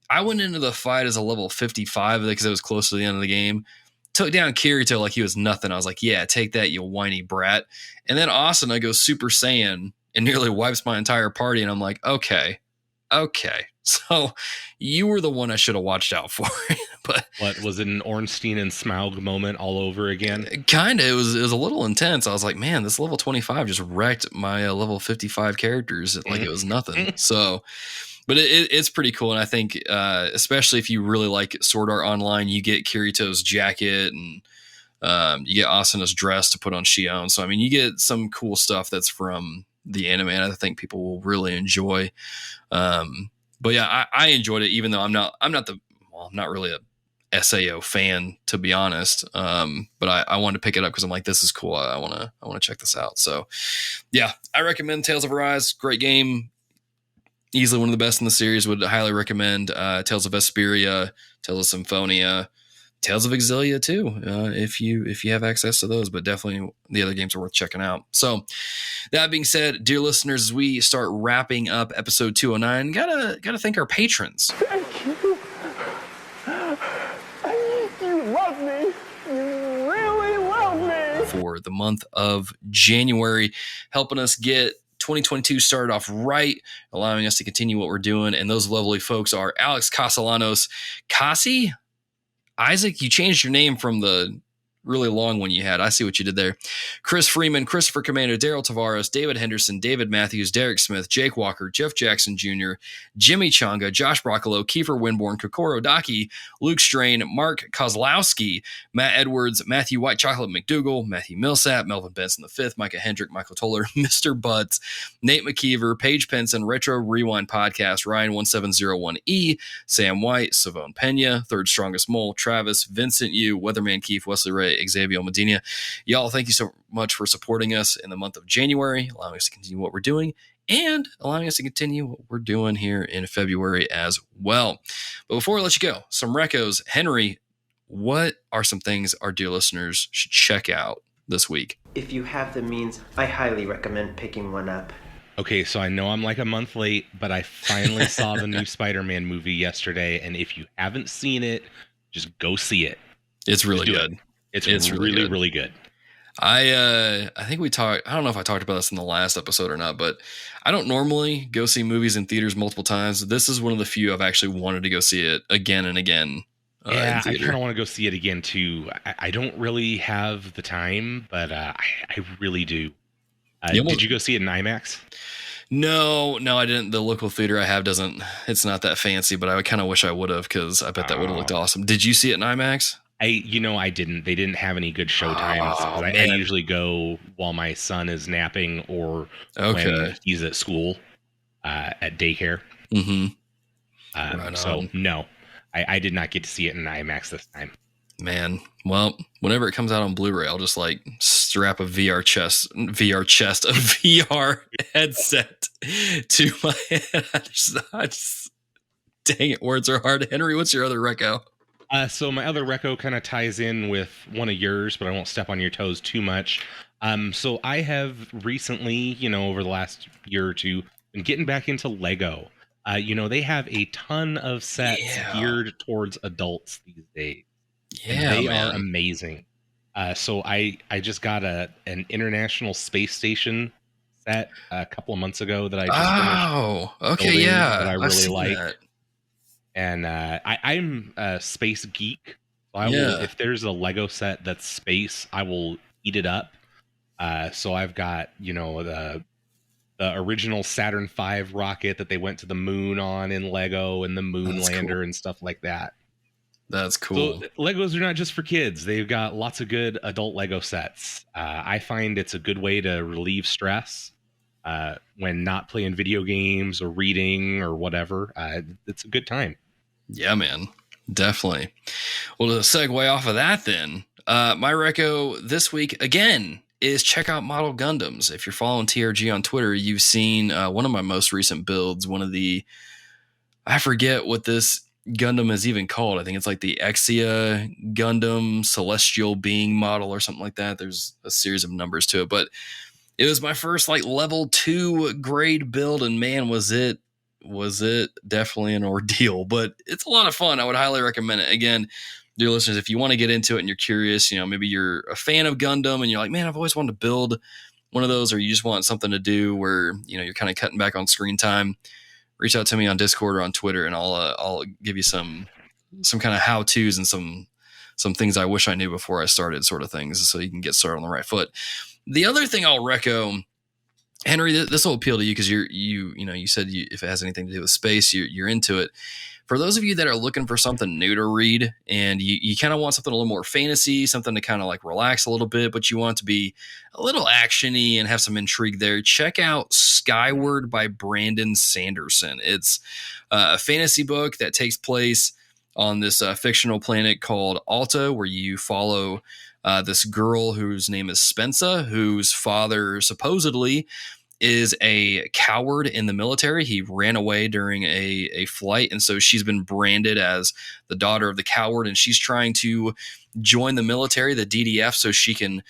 I went into the fight as a level 55 because it was close to the end of the game. Took down Kirito like he was nothing. I was like, yeah, take that, you whiny brat. And then Asuna goes Super Saiyan and nearly wipes my entire party. And I'm like, okay. So you were the one I should have watched out for. But what was it, an Ornstein and Smaug moment all over again? Kind of. It was a little intense. I was like, man, this level 25 just wrecked my level 55 characters like it was nothing. So, but it's pretty cool. And I think, especially if you really like Sword Art Online, you get Kirito's jacket and you get Asuna's dress to put on Shion. So, I mean, you get some cool stuff that's from the anime, and I think people will really enjoy. But yeah, I enjoyed it, even though I'm not really SAO fan, to be honest. But I wanted to pick it up because I'm like, this is cool. I want to check this out. So yeah, I recommend Tales of Arise. Great game. Easily one of the best in the series. Would highly recommend Tales of Vesperia, Tales of Symphonia, Tales of Exilia too, if you have access to those. But definitely the other games are worth checking out. So that being said, dear listeners, as we start wrapping up episode 209, gotta thank our patrons. Thank you. You love me. You really love me. For the month of January, helping us get 2022 started off right, allowing us to continue what we're doing. And those lovely folks are Alex Castellanos. Cassie? Isaac, you changed your name from the really long one you had. I see what you did there. Chris Freeman, Christopher Commander, Daryl Tavares, David Henderson, David Matthews, Derek Smith, Jake Walker, Jeff Jackson Jr., Jimmy Changa, Josh Broccolo, Kiefer Winborn, Kokoro Daki, Luke Strain, Mark Kozlowski, Matt Edwards, Matthew White Chocolate McDougal, Matthew Millsap, Melvin Benson V, Micah Hendrick, Michael Toller, Mr. Butts, Nate McKeever, Paige Penson, Retro Rewind Podcast, Ryan1701E, Sam White, Savone Pena, Third Strongest Mole, Travis, Vincent Yu, Weatherman Keith, Wesley Ray, Xavier Medina. Y'all, thank you so much for supporting us in the month of January, allowing us to continue what we're doing and allowing us to continue what we're doing here in February as well. But before I let you go, some recos. Henry, what are some things our dear listeners should check out this week? If you have the means, I highly recommend picking one up. Okay, so I know I'm like a month late, but I finally saw the new Spider-Man movie yesterday, and if you haven't seen it, just go see it. It's really good. It's really, really good. I think we talked, I don't know if I talked about this in the last episode or not, but I don't normally go see movies in theaters multiple times. This is one of the few I've actually wanted to go see it again and again. Yeah, I kind of want to go see it again too. I don't really have the time, but I really do. Did you go see it in IMAX? No, I didn't. The local theater I have it's not that fancy, but I kind of wish I would have, because I bet that would have looked awesome. Did you see it in IMAX? I didn't. They didn't have any good show times. I usually go while my son is napping or when he's at school, at daycare. Mm-hmm. So no, I did not get to see it in IMAX this time. Man, well, whenever it comes out on Blu-ray, I'll just like strap a VR headset to my head. I just dang it, words are hard. Henry, what's your other reco? So my other reco kind of ties in with one of yours, but I won't step on your toes too much. So I have recently, over the last year or two, been getting back into Lego. They have a ton of sets geared towards adults these days. Yeah, they are amazing. So I just got an International Space Station set a couple of months ago that I just finished. That I really like. That. And I'm a space geek. So I will, if there's a Lego set that's space, I will eat it up. So I've got, the original Saturn V rocket that they went to the moon on in Lego, and the moon lander and stuff like that. That's cool. So Legos are not just for kids. They've got lots of good adult Lego sets. I find it's a good way to relieve stress when not playing video games or reading or whatever. It's a good time. Yeah, man. Definitely. Well, to segue off of that then, my reco this week, again, is check out Model Gundams. If you're following TRG on Twitter, you've seen one of my most recent builds, I forget what this Gundam is even called. I think it's like the Exia Gundam Celestial Being model or something like that. There's a series of numbers to it, but it was my first like level 2 grade build, and man, was it definitely an ordeal, but it's a lot of fun. I would highly recommend it. Again, dear listeners, if you want to get into it and you're curious, maybe you're a fan of Gundam and you're like, man, I've always wanted to build one of those, or you just want something to do where, you're kind of cutting back on screen time, reach out to me on Discord or on Twitter, and I'll give you some kind of how-tos and some things I wish I knew before I started, sort of things, so you can get started on the right foot. The other thing I'll reco, Henry, this will appeal to you because you said if it has anything to do with space, you're into it. For those of you that are looking for something new to read, and you kind of want something a little more fantasy, something to kind of like relax a little bit, but you want it to be a little actiony and have some intrigue there, check out Skyward by Brandon Sanderson. It's a fantasy book that takes place on this fictional planet called Alta, where you follow this girl whose name is Spencer, whose father supposedly is a coward in the military. He ran away during a flight, and so she's been branded as the daughter of the coward, and she's trying to join the military, the DDF, so she can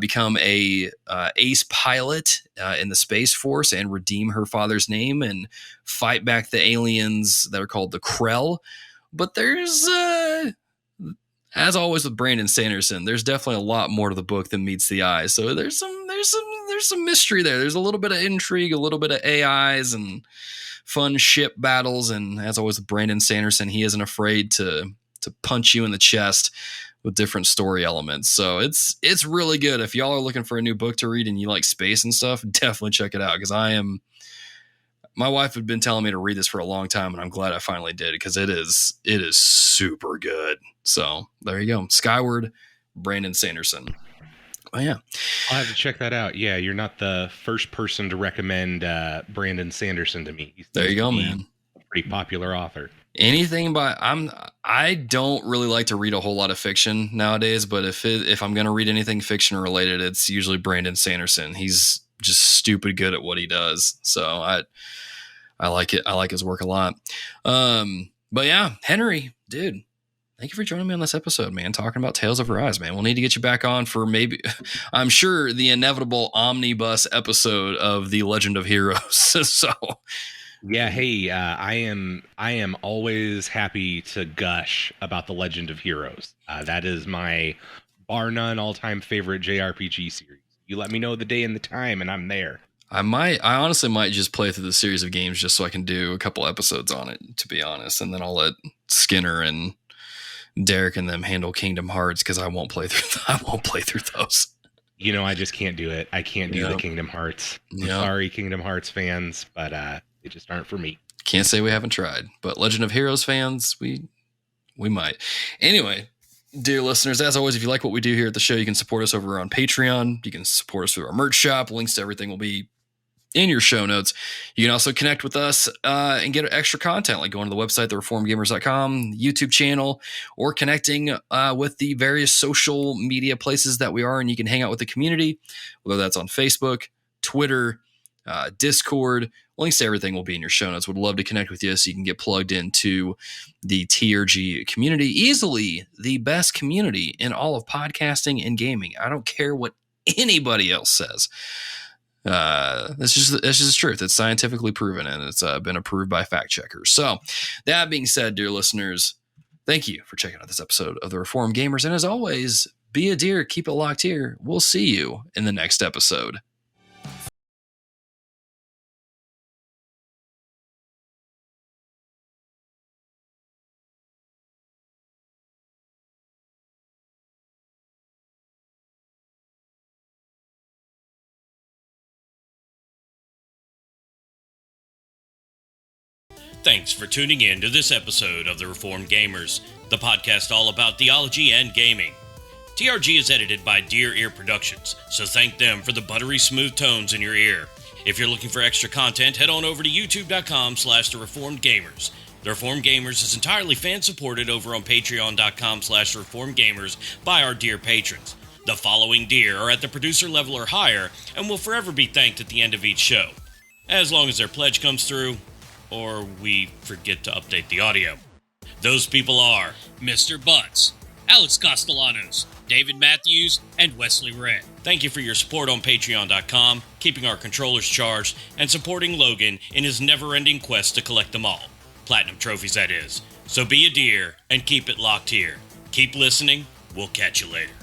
become a ace pilot in the Space Force and redeem her father's name and fight back the aliens that are called the Krell. But there's as always with Brandon Sanderson, there's definitely a lot more to the book than meets the eye. So there's some mystery there. There's a little bit of intrigue, a little bit of AIs and fun ship battles. And as always with Brandon Sanderson, he isn't afraid to punch you in the chest with different story elements. So it's really good. If y'all are looking for a new book to read and you like space and stuff, definitely check it out. Because my wife had been telling me to read this for a long time, and I'm glad I finally did, because it is super good. So there you go. Skyward, Brandon Sanderson. Oh yeah, I'll have to check that out. Yeah, you're not the first person to recommend Brandon Sanderson to me. There you go, man. A pretty popular author. Anything by I don't really like to read a whole lot of fiction nowadays, but if I'm going to read anything fiction related, it's usually Brandon Sanderson. He's just stupid good at what he does. So I like it. I like his work a lot. But yeah, Henry, dude, thank you for joining me on this episode, man. Talking about Tales of Arise, man. We'll need to get you back on for maybe, I'm sure, the inevitable omnibus episode of The Legend of Heroes. So yeah, hey, I am always happy to gush about The Legend of Heroes. That is my bar none all-time favorite JRPG series. You let me know the day and the time, and I'm there. I honestly might just play through the series of games just so I can do a couple episodes on it, to be honest, and then I'll let Skinner and Derek and them handle Kingdom Hearts, because I won't play through those. You know, I just can't do it. I can't do the Kingdom Hearts. I'm sorry, Kingdom Hearts fans, but they just aren't for me. Can't say we haven't tried, but Legend of Heroes fans, we might. Anyway, dear listeners, as always, if you like what we do here at the show, you can support us over on Patreon. You can support us through our merch shop. Links to everything will be in your show notes. You can also connect with us and get extra content, like going to the website, thereformedgamers.com, YouTube channel, or connecting with the various social media places that we are, and you can hang out with the community, whether that's on Facebook, Twitter, Discord. Links to everything will be in your show notes. Would love to connect with you so you can get plugged into the TRG community. Easily the best community in all of podcasting and gaming. I don't care what anybody else says. That's just the truth. It's scientifically proven, and it's been approved by fact checkers. So that being said, dear listeners, thank you for checking out this episode of the Reformed Gamers. And as always, be a dear, keep it locked here. We'll see you in the next episode. Thanks for tuning in to this episode of The Reformed Gamers, the podcast all about theology and gaming. TRG is edited by Dear Ear Productions, so thank them for the buttery smooth tones in your ear. If you're looking for extra content, head on over to youtube.com/thereformedgamers. The Reformed Gamers is entirely fan-supported over on patreon.com/thereformedgamers by our dear patrons. The following dear are at the producer level or higher and will forever be thanked at the end of each show, as long as their pledge comes through, or we forget to update the audio. Those people are Mr. Butts, Alex Castellanos, David Matthews, and Wesley Red. Thank you for your support on patreon.com, keeping our controllers charged, and supporting Logan in his never-ending quest to collect them all. Platinum trophies, that is. So be a dear, and keep it locked here. Keep listening. We'll catch you later.